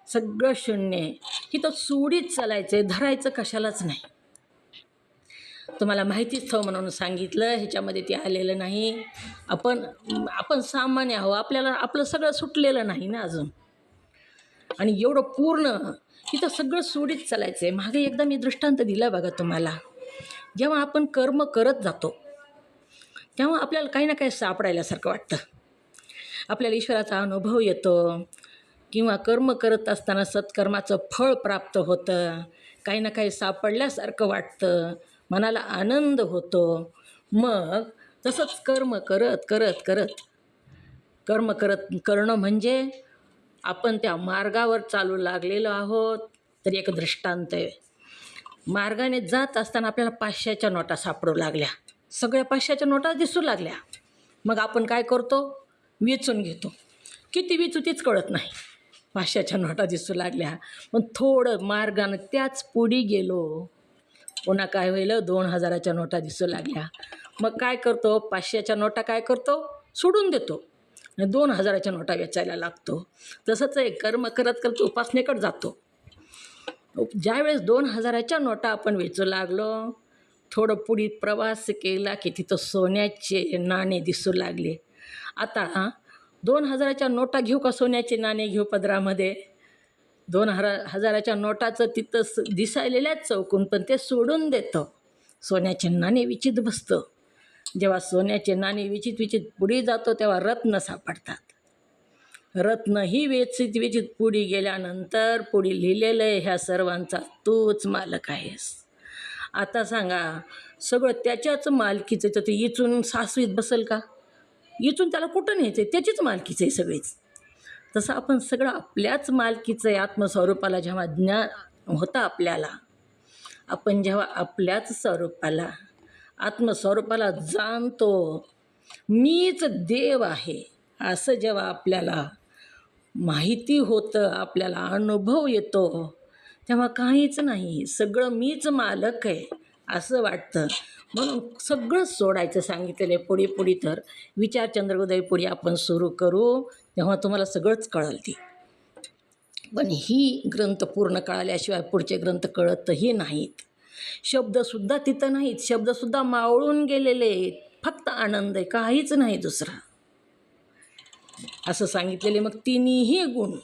सगळं शून्य. इथं सुडीत चालायचं आहे, धरायचं कशालाच नाही. तुम्हाला माहितीच हवं म्हणून सांगितलं, ह्याच्यामध्ये ते आलेलं नाही. आपण आपण सामान्य आहो, आपल्याला आपलं सगळं सुटलेलं नाही ना अजून. आणि एवढं पूर्ण इथं सगळं सुडीत चालायचं आहे. मागे एकदा मी दृष्टांत दिला बघा तुम्हाला. जेव्हा आपण कर्म करत जातो तेव्हा आपल्याला काही ना काही सापडायल्यासारखं वाटतं. आपल्याला ईश्वराचा अनुभव येतो किंवा कर्म करत असताना सत्कर्माचं फळ प्राप्त होतं. काही ना काही सापडल्यासारखं वाटतं, मनाला आनंद होतो. मग तसंच कर्म करत करत करत कर्म करणं म्हणजे आपण त्या मार्गावर चालू लागलेलो आहोत. तर एक दृष्टांत आहे. मार्गाने जात असताना आपल्याला 500च्या नोटा सापडू लागल्या, सगळ्या 500च्या नोटा दिसू लागल्या. मग आपण काय करतो, वेचून घेतो. किती वेचू तेच कळत नाही. 500च्या नोटा दिसू लागल्या, पण थोडं मार्गानं त्याच पुढे गेलो, पुन्हा काय होईल, 2000च्या नोटा दिसू लागल्या. मग काय करतो, 500च्या नोटा काय करतो, सोडून देतो आणि 2000च्या नोटा वेचायला लागतो. तसंच आहे, कर्म करत करत उपासनेकडे जातो. ज्यावेळेस 2000च्या नोटा आपण वेचू लागलो, थोडं पुढे प्रवास केला की तिथं सोन्याचे नाणे दिसू लागले. आता 2000च्या नोटा घेऊ का सोन्याचे नाणे घेऊ पदरामध्ये? 2000च्या नोटाचं तिथं दिसायलेल्याच चौकून, पण ते सोडून देतं, सोन्याचे नाणे विचित बसतं. जेव्हा सोन्याचे नाणे विचित विचित पुढे जातो तेव्हा रत्न सापडतात. रत्न ही वेचित विचित पुढे गेल्यानंतर पुढे लिहिलेलं आहे, ह्या सर्वांचा तूच मालक आहेस. आता सांगा, सगळं त्याच्याच मालकीचं, तर ते इचून सासवीत बसेल का? इचून त्याला कुठं न्यायचं आहे, त्याचीच मालकीचं आहे सगळीच. तसं आपण सगळं आपल्याच मालकीचं आहे. आत्मस्वरूपाला जेव्हा ज्ञान होतं आपल्याला, आपण जेव्हा आपल्याच स्वरूपाला आत्मस्वरूपाला जाणतो, मीच देव आहे असं जेव्हा आपल्याला माहिती होतं, आपल्याला अनुभव येतो, तेव्हा काहीच नाही, सगळं मीच मालक आहे असं वाटतं. म्हणून सगळं सोडायचं सांगितलेलं आहे. पुढे पुढे तर विचार चंद्रोदय पुढे आपण सुरू करू, तेव्हा तुम्हाला सगळंच कळलं ते. पण ही ग्रंथ पूर्ण कळाल्याशिवाय पुढचे ग्रंथ कळतही नाहीत. शब्दसुद्धा तिथं नाहीत, शब्दसुद्धा मावळून गेलेले आहेत. फक्त आनंद आहे, काहीच नाही दुसरा असं सांगितलेले. मग तिन्ही गुण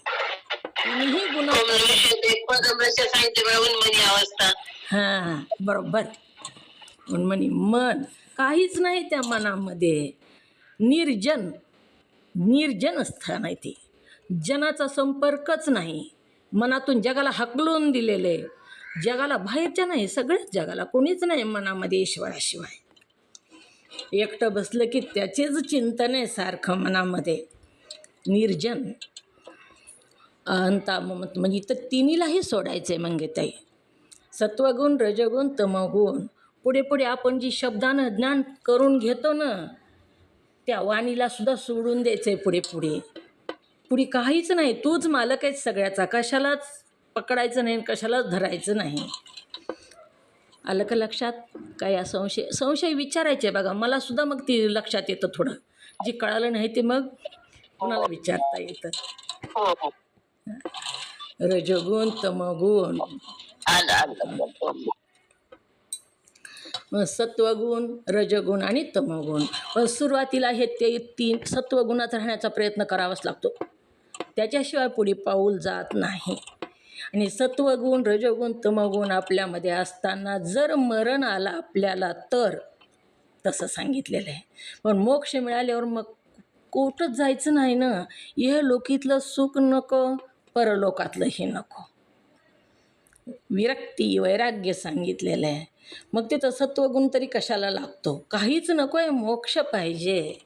हां बरोबर. उन्मनी मन, काहीच नाही त्या मनामध्ये. निर्जन स्थान आहे ते. जनाचा संपर्कच नाही. मनातून जगाला हाकलून दिलेले, जगाला बाहेरच्या नाही, सगळ्याच जगाला कोणीच नाही मनामध्ये ईश्वराशिवाय. एकटं बसलं की त्याचेच चिंतन आहे सारखं मनामध्ये. निर्जन अंता म्हणजे इथं तिन्हीलाही सोडायचं आहे मंगेताई. सत्वगुण, रजगुण, तमगुण. पुढे पुढे आपण जी शब्दानं ज्ञान करून घेतो ना, त्या वाणीला सुद्धा सोडून द्यायचं आहे. पुढे पुढे पुढे काहीच नाही, तूच मालक आहेस सगळ्याचा. कशालाच पकडायचं नाही, कशालाच धरायचं नाही. आलं का लक्षात? काय संशय विचारायचे बघा, मला सुद्धा मग ती लक्षात येतं थोडं. जे कळालं नाही ते मग कोणाला विचारता येतं. रजगुण, तमगुण, सत्वगुण, रजगुण आणि तमगुण. पण सुरुवातीला हे ते तीन सत्वगुणाचा राहण्याचा प्रयत्न करावाच लागतो, त्याच्याशिवाय पुढे पाऊल जात नाही. आणि सत्वगुण, रजगुण, तमगुण आपल्यामध्ये असताना जर मरण आलं आपल्याला तर तसं सांगितलेलं आहे. पण मोक्ष मिळाल्यावर मग कुठंच जायचं नाही ना. इहलोकीतलं सुख नको, परलोकातलंही नको. विरक्ती, वैराग्य सांगितलेलं आहे. मग तिथं सत्वगुण तरी कशाला लागतो? काहीच नको आहे, मोक्ष पाहिजे.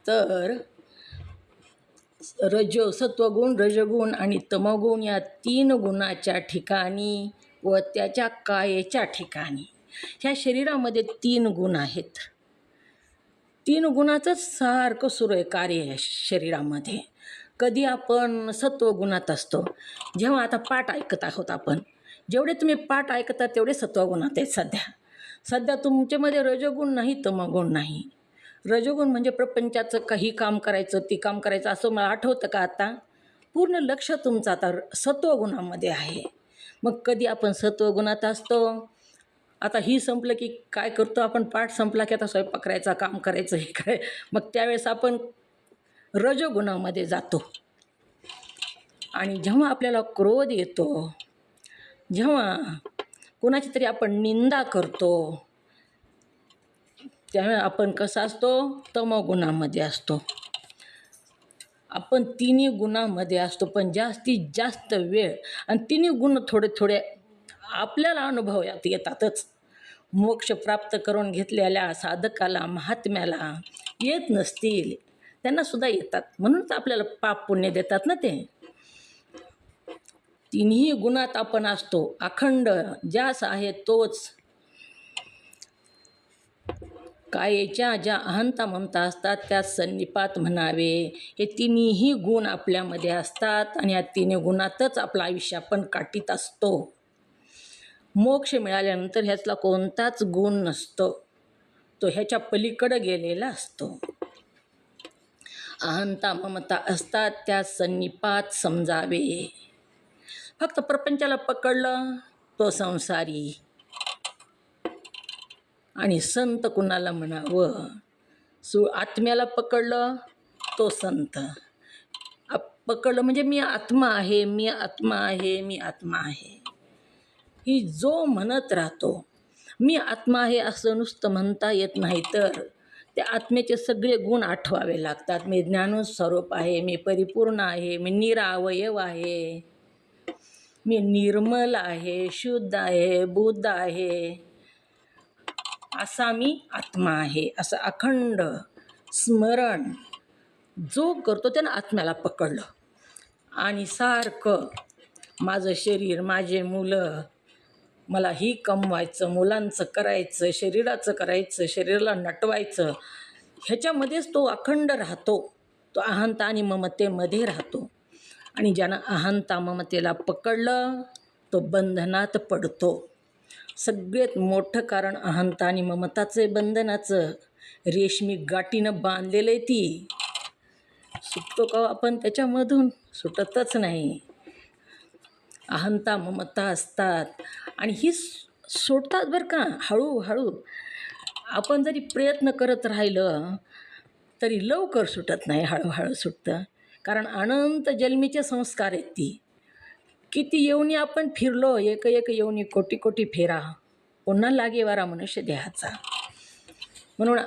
तर सत्वगुण, रजगुण आणि तमगुण या तीन गुणाच्या ठिकाणी व त्याच्या कायेच्या ठिकाणी, ह्या शरीरामध्ये 3 गुण आहेत. 3 गुणाचंच सारखं सुरू आहे कार्य आहे शरीरामध्ये. कधी आपण सत्वगुणात असतो, जेव्हा आता पाठ ऐकत आहोत आपण, जेवढे तुम्ही पाठ ऐकता तेवढे सत्वगुणात आहेत. सध्या तुमच्यामध्ये रजगुण नाही, तमगुण नाही. रजोगुण म्हणजे प्रपंचाचं काही काम करायचं, ती काम करायचं असं मला आठवतं का आता? पूर्ण लक्ष तुमचं आता सत्वगुणामध्ये आहे. मग कधी आपण सत्वगुणात असतो, आता ही संपलं की काय करतो आपण, पाठ संपला की आता स्वयंपाक करायचा, काम करायचं, हे काय, मग त्यावेळेस आपण रजोगुणामध्ये जातो. आणि जेव्हा आपल्याला क्रोध येतो, जेव्हा कोणाची तरी आपण निंदा करतो, त्यामुळे आपण कसा असतो, तमोगुणामध्ये असतो. आपण तिन्ही गुणामध्ये असतो, पण जास्तीत जास्त वेळ आणि तिन्ही गुण थोडे थोडे आपल्याला अनुभवात येतातच. मोक्ष प्राप्त करून घेतलेल्या साधकाला, महात्म्याला येत नसतील, त्यांना सुद्धा येतात. म्हणूनच आपल्याला पाप पुण्य देतात ना ते. तिन्ही गुणात आपण असतो, अखंड ज्यास आहे तोच. कायेच्या ज्या अहंता ममता असतात त्या सन्निपात म्हणावे. हे तिन्ही गुण आपल्यामध्ये असतात आणि या तिन्ही गुणातच आपलं आयुष्य आपण काटीत असतो. मोक्ष मिळाल्यानंतर ह्यातला कोणताच गुण नसतो, तो ह्याच्या पलीकडं गेलेला असतो. अहंता ममता असतात त्या सन्निपात समजावे. फक्त प्रपंचाला पकडलं तो संसारी, आणि संत कुणाला म्हणावं? आत्म्याला पकडलं तो संत. पकडलं म्हणजे मी आत्मा आहे, मी आत्मा आहे, मी आत्मा आहे. ही जो म्हणत राहतो, मी आत्मा आहे असं नुसतं म्हणता येत नाही, तर त्या आत्म्याचे सगळे गुण आठवावे लागतात. मी ज्ञानस्वरूप आहे, मी परिपूर्ण आहे, मी निरावयव आहे, मी निर्मल आहे, शुद्ध आहे, बुद्ध आहे, असा मी आत्मा आहे, असं अखंड स्मरण जो करतो त्यानं आत्म्याला पकडलं. आणि सारखं माझं शरीर, माझे मुलं, मला ही कमवायचं, मुलांचं करायचं, शरीराचं करायचं, शरीराला नटवायचं, ह्याच्यामध्येच तो अखंड राहतो. तो अहंता आणि ममतेमध्ये राहतो. आणि ज्यानं अहंता ममतेला पकडलं तो बंधनात पडतो. सगळ्यात मोठं कारण अहंता आणि ममताचं आहे बंधनाचं. रेशमी गाठीनं बांधलेलं आहे ती. सुटतो का आपण त्याच्यामधून? सुटतच नाही. अहंता ममता असतात आणि ही सुटतात बरं का, हळूहळू. आपण जरी प्रयत्न करत राहिलं तरी लवकर सुटत नाही, हळूहळू सुटतं. कारण अनंत जन्मीचे संस्कार आहेत ती. किती येवनी आपण फिरलो, एक एक येवनी, कोटी कोटी फेरा, पुन्हा लागेवारा मनुष्य देहाचा. म्हणून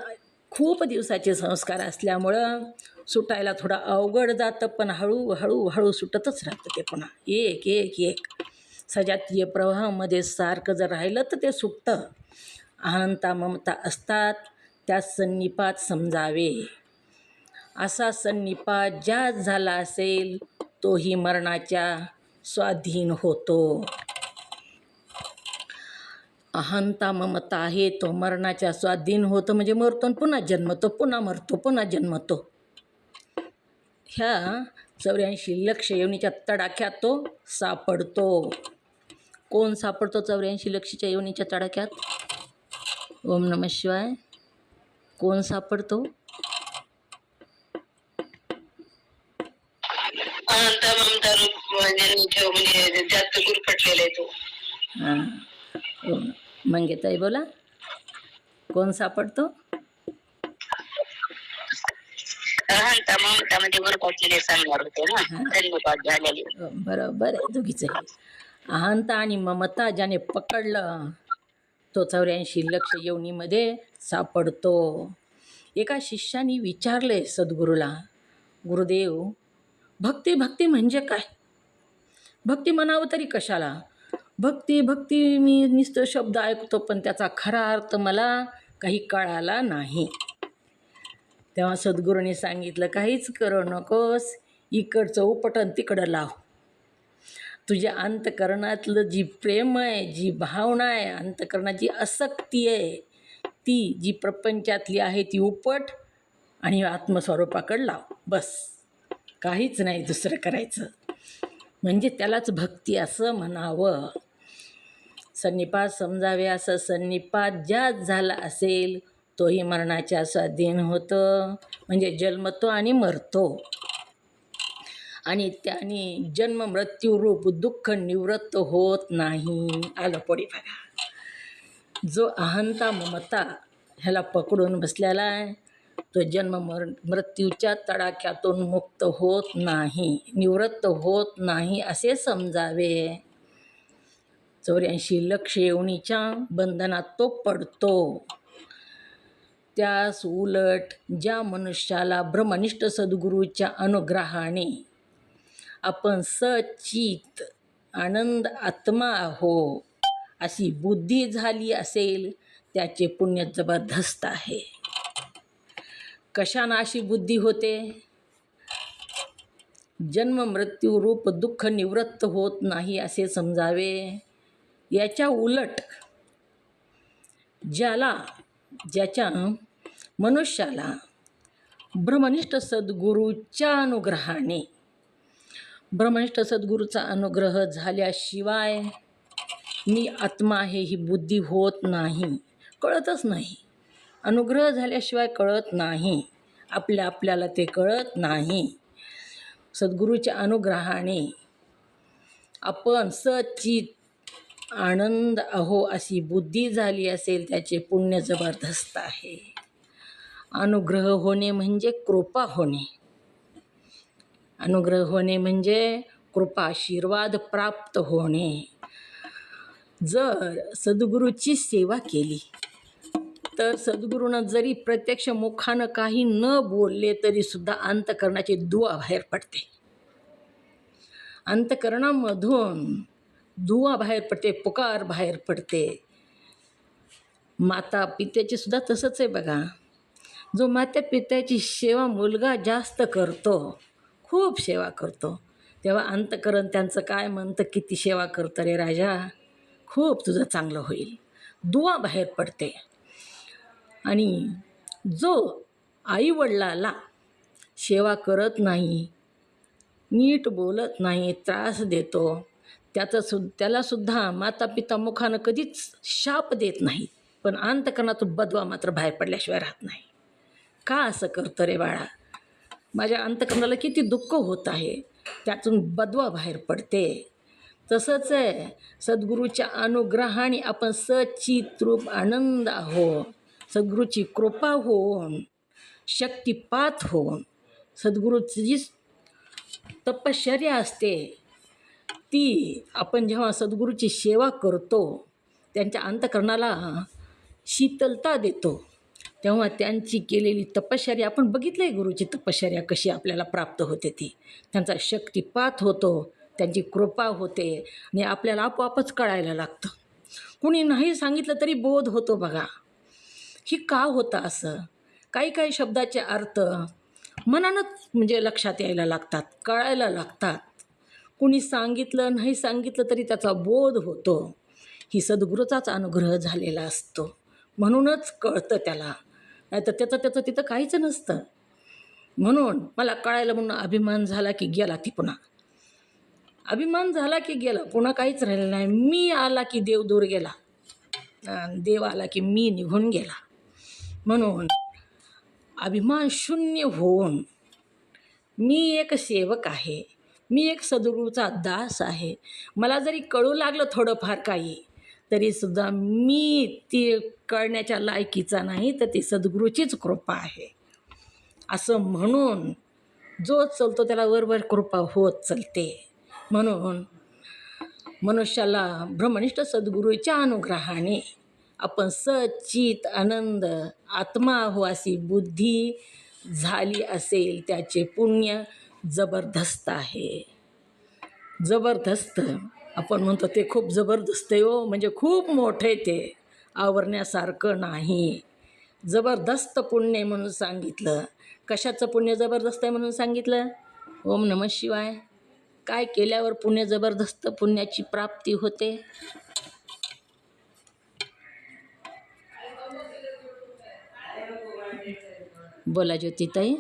खूप दिवसाचे संस्कार असल्यामुळं सुटायला थोडं अवघड जातं, पण हळूहळू हळू सुटतच राहतं ते पुन्हा. एक एक एक सजातीय प्रवाहामध्ये सारखं जर राहिलं तर ते सुटतं. अहंता ममता असतात त्या सन्निपात समजावे. असा सन्निपात ज्यात झाला असेल तोही मरणाच्या स्वाधीन होतो. अहंता ममता आहे तो मरणाच्या स्वाधीन होतो, म्हणजे मरतो आणि पुन्हा जन्मतो, पुन्हा मरतो, पुन्हा जन्मतो. ह्या 84 लक्ष योनीच्या तडाख्यात तो सापडतो. कोण सापडतो 84 लक्षच्या योनीच्या तडाख्यात? ओम नमः शिवाय. कोण सापडतो? अहंता ममता रूप म्हणजे जास्त गुरफटलेला आहे तो. हां, मंगेताई बोला, कोण सापडतो? अहंता ममता म्हणजे गुरफटलेले सांगणार होते ना, सन्निपात झालेले. बरोबर आहे, दोघीच आहे. अहंता आणि ममता ज्याने पकडलं तो 84 लक्ष योनीमध्ये सापडतो. एका शिष्याने विचारले सद्गुरूला, गुरुदेव, भक्ती भक्ती म्हणजे काय? भक्ती म्हणावं तरी कशाला? भक्ती भक्ती मी नुसतं शब्द ऐकतो, पण त्याचा खरा अर्थ मला काही कळाला नाही. तेव्हा सद्गुरूंनी सांगितलं, काहीच करू नकोस, इकडचं उपटन तिकडं लाव. तुझ्या अंतकरणातलं जी प्रेम आहे, जी भावना आहे, अंतकरणाची आसक्ती आहे, ती जी प्रपंचातली आहे ती उपट आणि आत्मस्वरूपाकडे लाव. बस, काहीच नाही दुसरं करायचं. म्हणजे त्यालाच भक्ती असं म्हणावं. सन्निपात समजावे. असं सन्निपात ज्यात झाला असेल तोही मरणाच्या स्वाधीन होतो, म्हणजे जन्मतो आणि मरतो. आणि त्याने जन्म मृत्यूरूप दुःख निवृत्त होत नाही. आलं पोडी बघा. जो अहंता ममता ह्याला पकडून बसलेला आहे तो जन्म मृत्यूच्या तडाख्यातून मुक्त होत नाही, निवृत्त होत नाही असे समजावे. 84 लक्ष योनीच्या बंधनात तो पडतो. त्यास उलट ज्या मनुष्याला ब्रह्मनिष्ठ सद्गुरूच्या अनुग्रहाने आपण सचित आनंद आत्मा आहो अशी बुद्धी झाली असेल त्याचे पुण्य जबरदस्त आहे. कशानं अशी बुद्धी होते? जन्म मृत्यू रूप दुःख निवृत्त होत नाही असे समजावे. याच्या उलट ज्याच्या मनुष्याला ब्रह्मनिष्ठ सद्गुरूच्या अनुग्रहाने ब्रह्मनिष्ठ सद्गुरूचा अनुग्रह झाल्याशिवाय मी आत्मा आहे ही बुद्धी होत नाही, कळतच नाही. अनुग्रह झाल्याशिवाय कळत नाही, आपल्याला ते कळत नाही. सद्गुरूच्या अनुग्रहाने आपण सचित आनंद आहो अशी बुद्धी झाली असेल त्याचे पुण्य जबरदस्त आहे. अनुग्रह होणे म्हणजे कृपा होणे. अनुग्रह होणे म्हणजे कृपा आशीर्वाद प्राप्त होणे. जर सद्गुरूची सेवा केली तर सद्गुरूनं जरी प्रत्यक्ष मुखानं काही न बोलले तरी सुद्धा अंतःकरणाची दुआ बाहेर पडते. अंतःकरणामधून दुआ बाहेर पडते, पुकार बाहेर पडते. माता पित्याची सुद्धा तसंच आहे बघा. जो माता पित्याची सेवा मुलगा जास्त करतो, खूप सेवा करतो, तेव्हा अंतःकरण त्यांचं काय म्हणतं, किती सेवा करतं रे राजा, खूप तुझं चांगलं होईल, दुआ बाहेर पडते. आणि जो आईवडिलाला सेवा करत नाही, नीट बोलत नाही, त्रास देतो, त्यालासुद्धा माता पिता मुखानं कधीच शाप देत नाहीत, पण अंतःकरणातून बदवा मात्र बाहेर पडल्याशिवाय राहत नाही. का असं करतं रे बाळा? माझ्या अंतःकरणाला किती दुःख होत आहे, त्यातून बदवा बाहेर पडते. तसंच आहे, सद्गुरूच्या अनुग्रहाने आपण सचित रूप आनंद आहो. सद्गुरूची कृपा होऊन, शक्तिपात होऊन, सद्गुरूची जी तपश्चर्या असते ती आपण जेव्हा सद्गुरूची सेवा करतो, त्यांच्या अंतःकरणाला शीतलता देतो, तेव्हा त्यांची केलेली तपश्चर्या आपण बघितलं आहे. गुरुची तपश्चर्या कशी आपल्याला प्राप्त होते, ती त्यांचा शक्तिपात होतो, त्यांची कृपा होते आणि आपल्याला आपोआपच कळायला लागतं. कुणी नाही सांगितलं तरी बोध होतो बघा. ही का होतं असं? काही शब्दाचे अर्थ मनानंच म्हणजे लक्षात यायला लागतात, कळायला लागतात. कुणी सांगितलं नाही सांगितलं तरी त्याचा बोध होतो. ही सद्गुरूचाच अनुग्रह झालेला असतो, म्हणूनच कळतं त्याला, नाही तर त्याचं तिथं काहीच नसतं. म्हणून मला कळायला म्हणून अभिमान झाला की गेला, ती पुन्हा अभिमान झाला की गेला, पुन्हा काहीच राहिलं नाही. मी आला की देव दूर गेला, देव आला की मी निघून गेला. म्हणून अभिमान शून्य होऊन मी एक सेवक आहे, मी एक सद्गुरूचा दास आहे. मला जरी कळू लागलं थोडंफार काही तरीसुद्धा मी ती कळण्याच्या लायकीचा नाही, तर ती सद्गुरूचीच कृपा आहे असं म्हणून जो चलतो त्याला वरवर कृपा होत चलते. म्हणून मनुष्याला ब्रह्मनिष्ठ सद्गुरूच्या अनुग्रहाने आपण सचित आनंद आत्मा हो अशी बुद्धी झाली असेल त्याचे पुण्य जबरदस्त आहे. जबरदस्त आपण म्हणतो ते खूप जबरदस्त आहे हो, म्हणजे खूप मोठं आहे, ते आवरण्यासारखं नाही. जबरदस्त पुण्य आहे म्हणून सांगितलं. कशाचं पुण्य जबरदस्त आहे म्हणून सांगितलं? ओम नमः शिवाय. काय केल्यावर पुण्य जबरदस्त पुण्याची प्राप्ती होते? बोला ज्योतिताई.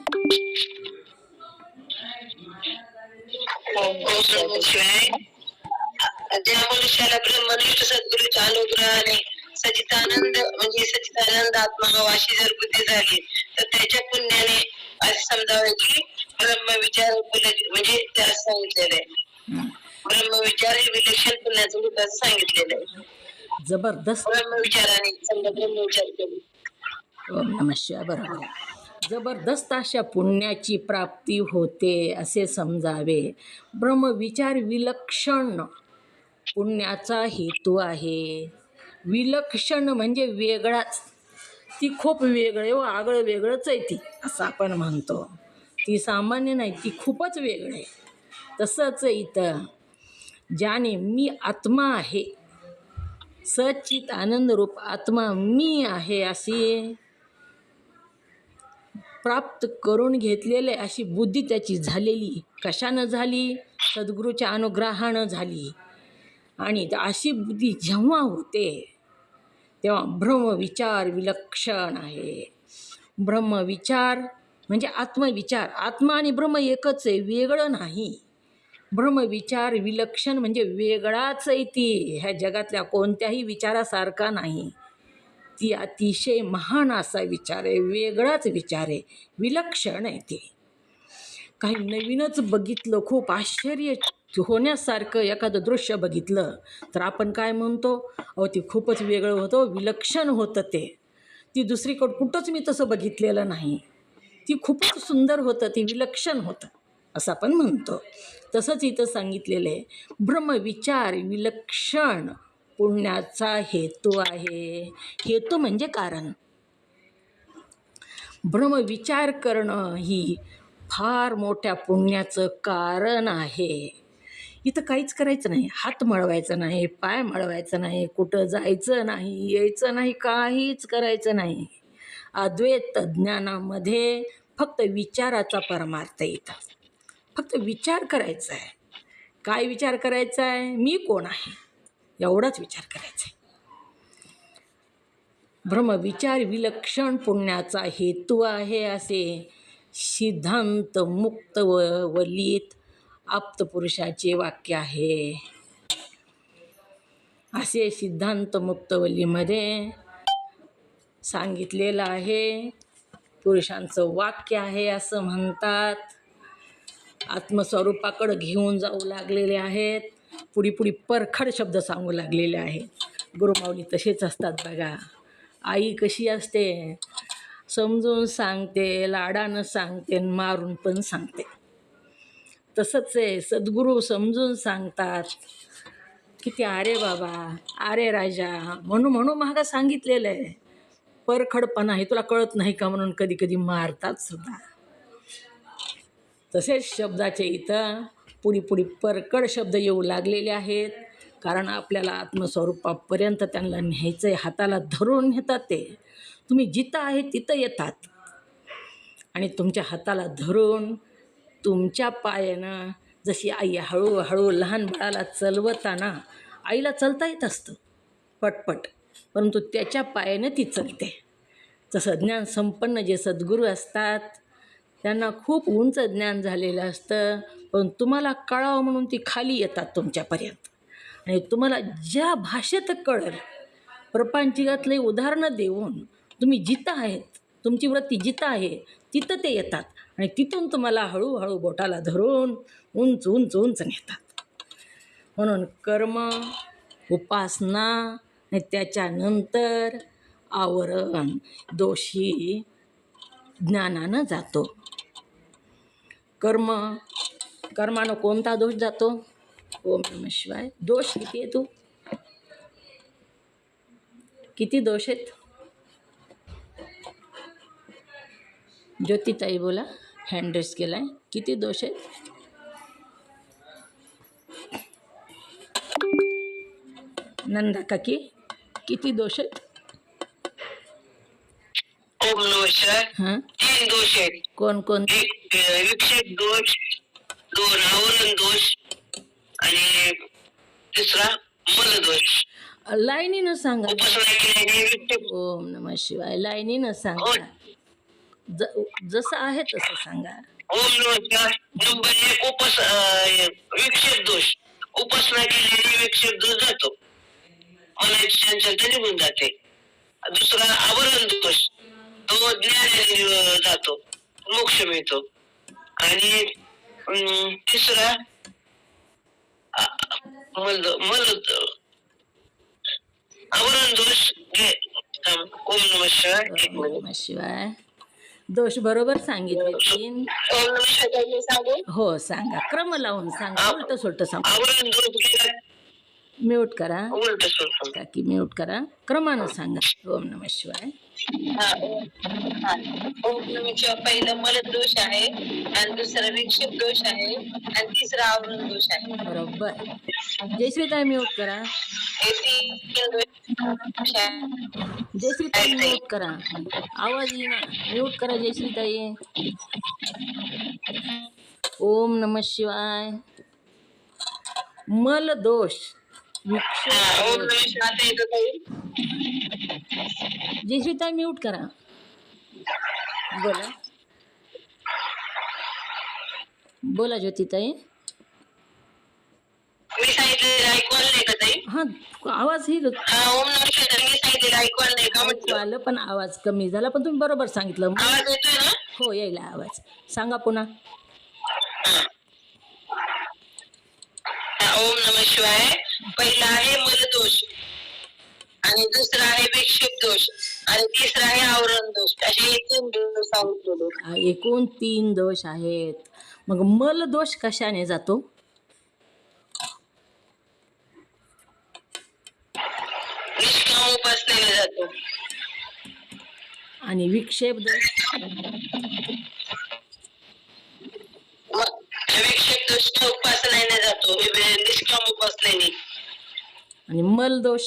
ज्या मनुष्याला ब्रह्मनिष्ठ सद्गुरूच्या अनुग्रहाने सच्चिदानंद म्हणजे सच्चिदानंद आत्मा अशी जर बुद्धी झाली तर त्याच्या पुण्याने असं समजावं की ब्रह्मविचार म्हणजे त्याला सांगितलेलं आहे. ब्रह्मविचार हे विलक्षण पुण्याचं रूप असं सांगितलेलं आहे. जबरदस्त. ब्रह्मविचाराने समजा ब्रह्मविचार केला. ओम नमः शिवाय. बरोबर आहे. जबरदस्त अशा पुण्याची प्राप्ती होते असे समजावे. ब्रह्मविचार विलक्षण पुण्याचा हेतू आहे. विलक्षण म्हणजे वेगळाच. ती खूप वेगळे व आगळं वेगळंच आहे ती, असं आपण म्हणतो. ती सामान्य नाही, ती खूपच वेगळं आहे. तसंच इथं ज्याने मी आत्मा आहे, सच्चित आनंदरूप आत्मा मी आहे अशी प्राप्त करून घेतलेले अशी बुद्धी त्याची झालेली. कशानं झाली? सद्गुरूच्या अनुग्रहानं झाली. आणि अशी बुद्धी जेव्हा होते तेव्हा ब्रह्मविचार विलक्षण आहे. ब्रह्मविचार म्हणजे आत्मविचार. आत्मा आणि ब्रह्म एकच आहे, वेगळं नाही. ब्रह्मविचार विलक्षण म्हणजे वेगळाच आहे. ती ह्या जगातल्या कोणत्याही विचारासारखा नाही. ती अतिशय महान असा विचार आहे, वेगळाच विचार आहे, विलक्षण आहे. ती काही नवीनच बघितलं, खूप आश्चर्य होण्यासारखं एखादं दृश्य बघितलं तर आपण काय म्हणतो, अहो ती खूपच वेगळं होतं, विलक्षण होतं ते. ती दुसरीकडं कुठंच मी तसं बघितलेलं नाही. ती खूपच सुंदर होतं, ती विलक्षण होतं असं आपण म्हणतो. तसंच इथं सांगितलेलं आहे, ब्रह्मविचार विलक्षण पुण्याचा हेतू आहे. हेतू म्हणजे कारण. ब्रह्मविचार करणं ही फार मोठ्या पुण्याचं कारण आहे. इथं काहीच करायचं नाही, हात मळवायचं नाही, पाय मळवायचं नाही, कुठं जायचं नाही, यायचं नाही, काहीच करायचं नाही. अद्वैत ज्ञानामध्ये फक्त विचाराचा परमार्थ येतात. फक्त विचार करायचा आहे. काय विचार करायचा आहे? मी कोण आहे, एवढाच विचार करायचा आहे. ब्रह्मविचार विलक्षण पुण्याचा हेतू आहे असे सिद्धांत मुक्त वल्लीत आप्तपुरुषाचे वाक्य आहे. असे सिद्धांत मुक्तवल्लीमध्ये सांगितलेलं आहे. पुरुषांचं वाक्य आहे असं म्हणतात. आत्मस्वरूपाकडं घेऊन जाऊ लागलेले आहेत. पुढी परखड शब्द सांगू लागलेले आहेत. गुरुमाऊली तसेच असतात बघा. आई कशी असते, समजून सांगते, लाडानं सांगते, मारून पण सांगते. तसंच आहे, सद्गुरू समजून सांगतात. किती अरे बाबा, अरे राजा म्हणून मागं सांगितलेलं आहे. परखडपणा आहे, तुला कळत नाही का म्हणून कधी कधी मारतात सुद्धा. तसेच शब्दाचे इथं पुढी परकड शब्द येऊ लागलेले आहेत. कारण आपल्याला आत्मस्वरूपापर्यंत त्यांना न्यायचं आहे. हाताला धरून नेतात ते. तुम्ही जिथं आहे तिथं येतात आणि तुमच्या हाताला धरून तुमच्या पायानं, जशी आई हळूहळू लहान बाळाला चलवताना आईला चलता येत असतं पटपट, परंतु त्याच्या पायानं ती चलते. तसं ज्ञान संपन्न जे सद्गुरू असतात त्यांना खूप उंच ज्ञान झालेलं असतं, पण तुम्हाला कळावं म्हणून ती खाली येतात तुमच्यापर्यंत. आणि तुम्हाला ज्या भाषेत कळेल, प्रपंचिकातले उदाहरणं देऊन तुम्ही जिथं आहेत, तुमची वृत्ती जिथं आहे तिथं ते येतात आणि तिथून तुम्हाला हळूहळू बोटाला धरून उंच उंच उंच नेतात. म्हणून कर्म, उपासना आणि त्याच्यानंतर आवरण, दोषी ज्ञानानं जातो. कर्मानं कोणता दोष जातो? ओम नमः शिवाय. दोष किती आहे तू? किती दोष आहेत? ज्योतिताई बोला, हँड रेस केला आहे. किती दोष आहेत? नंदा काकी, किती दोष आहेत? ओम नमः शिवाय. हां, 3 दोष आहेत. कोण? एक विक्षेप दोष, 2 आवरण दोष आणि 3रा मन दोष. लाईनीनं सांगा. उपासना केल्याने विक्षेप. ओम नमः शिवाय. लाईनीनं सांगा. जसं आहे तसं सांगा. ओम नमः शिवाय. नंबर 1 विक्षेप दोष. उपासना केल्याने विक्षेप दोष जातो. मनाची चंचलता निघून जाते. दुसरा आवरण दोष, तो ज्ञानाने जातो, मोक्ष मिळतो. आणि तिसरा मल मल आवरण दोष ओम नमः शिवाय. एक ओम मिनिट. नमः शिवाय. दोष बरोबर सांगितले 3. ओम नमः शिवाय मी सांगू. हो सांगा, क्रम लावून सांगा, उलट सुलट सांगा. आवरण दोष गेला म्यूट करा उलट सोडतो. काकी, म्यूट करा, क्रमानं सांगा. ओम नमः शिवाय. ओम नमः शिवाय. पहिलं मल दोष आहे, आणि दुसरा विक्षेप दोष आहे, आणि तिसरा आवरण दोष आहे. बरोबर. जयश्रीताई म्यूट करा. हे तीन दोष आहे. जयश्रीताई म्यूट करा, आवाज येईना. म्यूट करा जयश्रीताई. ओम नमः शिवाय. मल दोष, विक्षेप ओम दोष. नमः शिवाय. आता येतो ताई. जयश्रीताई म्यूट करा. बोला बोला ज्योतिताई. मी सांगितलेलं ऐकू आलं नाही का ताई? हा, आवाज ही ओम नमः शिवाय. मी सांगितलेलं ऐकू आलं नाही का ऐकू म्हटलं? आलं, पण आवाज कमी झाला. पण तुम्ही बरोबर सांगितलं. आवाज येतोय ना? हो, यायला आवाज. सांगा पुन्हा. ओम नमः शिवाय. पहिला आहे मलदोष, आणि दुसरा आहे विक्षेप दोष, आणि तिसरा आहे आवरण दोष. असे तीन दोष सांगितलेले. एकूण 3 दोष आहेत. मग मल दोष कशाने जातो? निष्काम उपासनेने जातो. आणि विक्षेप दोष? विक्षेप दोष उपासनेने जातो, निष्काम उपासनेने. आणि मल दोष?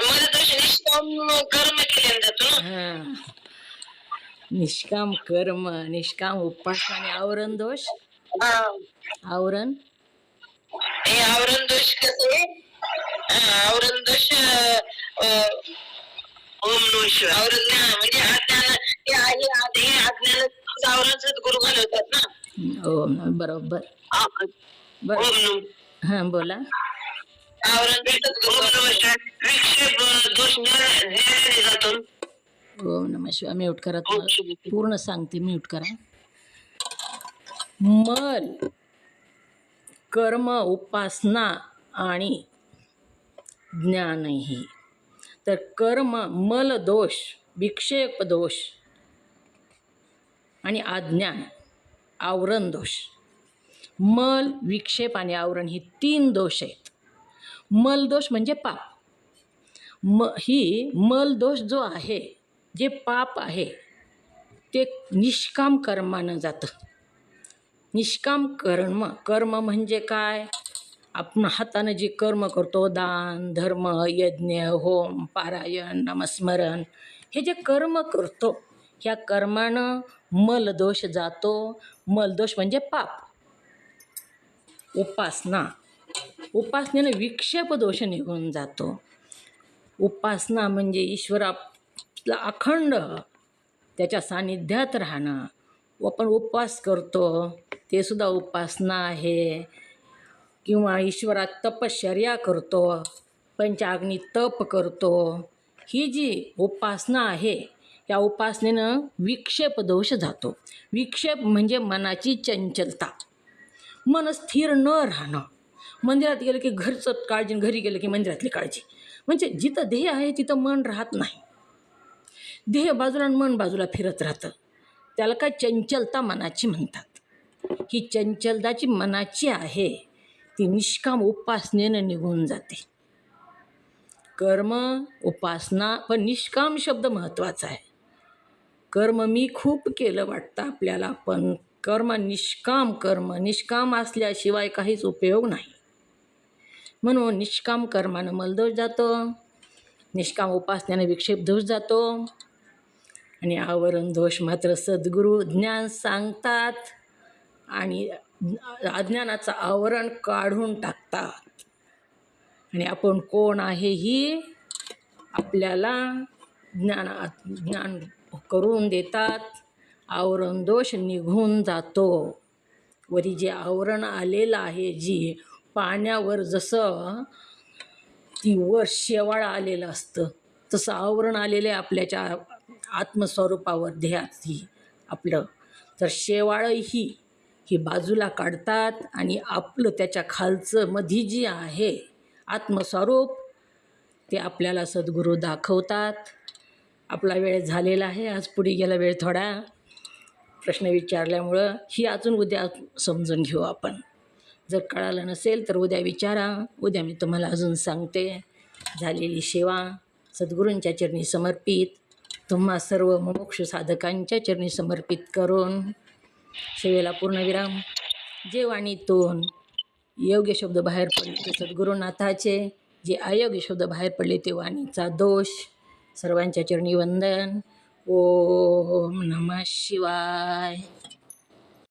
मलदोष निष्काम कर्म केल्याने जातो ना. हा, निष्काम कर्म, निष्काम उपासना. आणि आवरण दोष? आवरण? हे आवरण दोष कसे? आवरण दोष ओम नमः शिवाय. आवरण म्हणजे अज्ञान, हे अज्ञानाचं आवरण सद्गुरु घालवतात ना. ओम बरोबर. ओम नमः. हा, बोला. आवरण ओम नमः शिवाय. विक्षेप दोष ज्ञानाने जातो. ओम नमः शिवाय. म्यूट करा. पूर्ण सांगते, म्यूट करा. मल, कर्म, उपासना आणि ज्ञानही. तर कर्म, मल दोष, विक्षेप दोष आणि अज्ञान, आवरण दोष. मल, विक्षेप आणि आवरण ही 3 दोष आहेत. मल दोष म्हणजे पाप. ही मल दोष जो आहे, जे पाप आहे, ते निष्काम कर्मानं जातं. निष्काम कर्म म्हणजे काय? आपण हातानं जे कर्म करतो, दान, धर्म, यज्ञ, होम, पारायण, नामस्मरण, हे जे कर्म करतो, ह्या कर्मानं मलदोष जातो. मलदोष म्हणजे पाप. उपासना, उपासनेनं विक्षेप दोष निघून जातो. उपासना म्हणजे ईश्वराला अखंड त्याच्या सानिध्यात राहणं. आपण उपवास करतो, ते सुद्धा उपासना आहे. किंवा ईश्वरात तपश्चर्या करतो, पंचाग्नी तप करतो. ही जी उपासना आहे, या उपासनेनं विक्षेप दोष जातो. विक्षेप म्हणजे मनाची चंचलता, मन स्थिर न राहणं. मंदिरात गेलं की घरचं काळजी, घरी गेलं की मंदिरातली काळजी. म्हणजे जिथं ध्येय आहे तिथं मन राहत नाही. ध्येय बाजूला आणि मन बाजूला फिरत राहतं. त्याला काय चंचलता मनाची म्हणतात. ही चंचलताची मनाची आहे, ती निष्काम उपासनेनं निघून जाते. कर्म, उपासना, पण निष्काम शब्द महत्त्वाचा आहे. कर्म मी खूप केलं वाटतं आपल्याला, पण कर्म निष्काम असल्याशिवाय काहीच उपयोग नाही. म्हणून निष्काम कर्मानं मलदोष जातो, निष्काम उपासनेनं विक्षेप दोष जातो, आणि आवरण दोष मात्र सद्गुरू ज्ञान सांगतात आणि अज्ञानाचं आवरण काढून टाकतात. आणि आपण कोण आहे ही आपल्याला ज्ञान करून देतात. आवरण दोष निघून जातो. वरी जे आवरण आलेलं आहे, जी पाण्यावर जसं ती वर शेवाळ आलेलं असतं तसं आवरण आलेलं आहे आपल्याच्या आत्मस्वरूपावर ध्येयात आपलं. तर शेवाळही ही बाजूला काढतात आणि आपलं त्याच्या खालचं मधी जी आहे आत्मस्वरूप ते आपल्याला सद्गुरू दाखवतात. आपला वेळ झालेला आहे. आज पुढे गेला वेळ थोडा प्रश्न विचारल्यामुळं ही अजून उद्या समजून घेऊ आपण. जर कळालं नसेल तर उद्या विचारा. उद्या मी तुम्हाला अजून सांगते. झालेली सेवा सद्गुरूंच्या चरणी समर्पित, तुम्हा सर्व मुमुक्षु साधकांच्या चरणी समर्पित करून सेवेला पूर्णविराम. जे वाणीतून योग्य शब्द बाहेर पडले ते सद्गुरुनाथाचे, जे अयोग्य शब्द बाहेर पडले ते वाणीचा दोष. सर्वांच्या चरणी वंदन. ओम नमः शिवाय.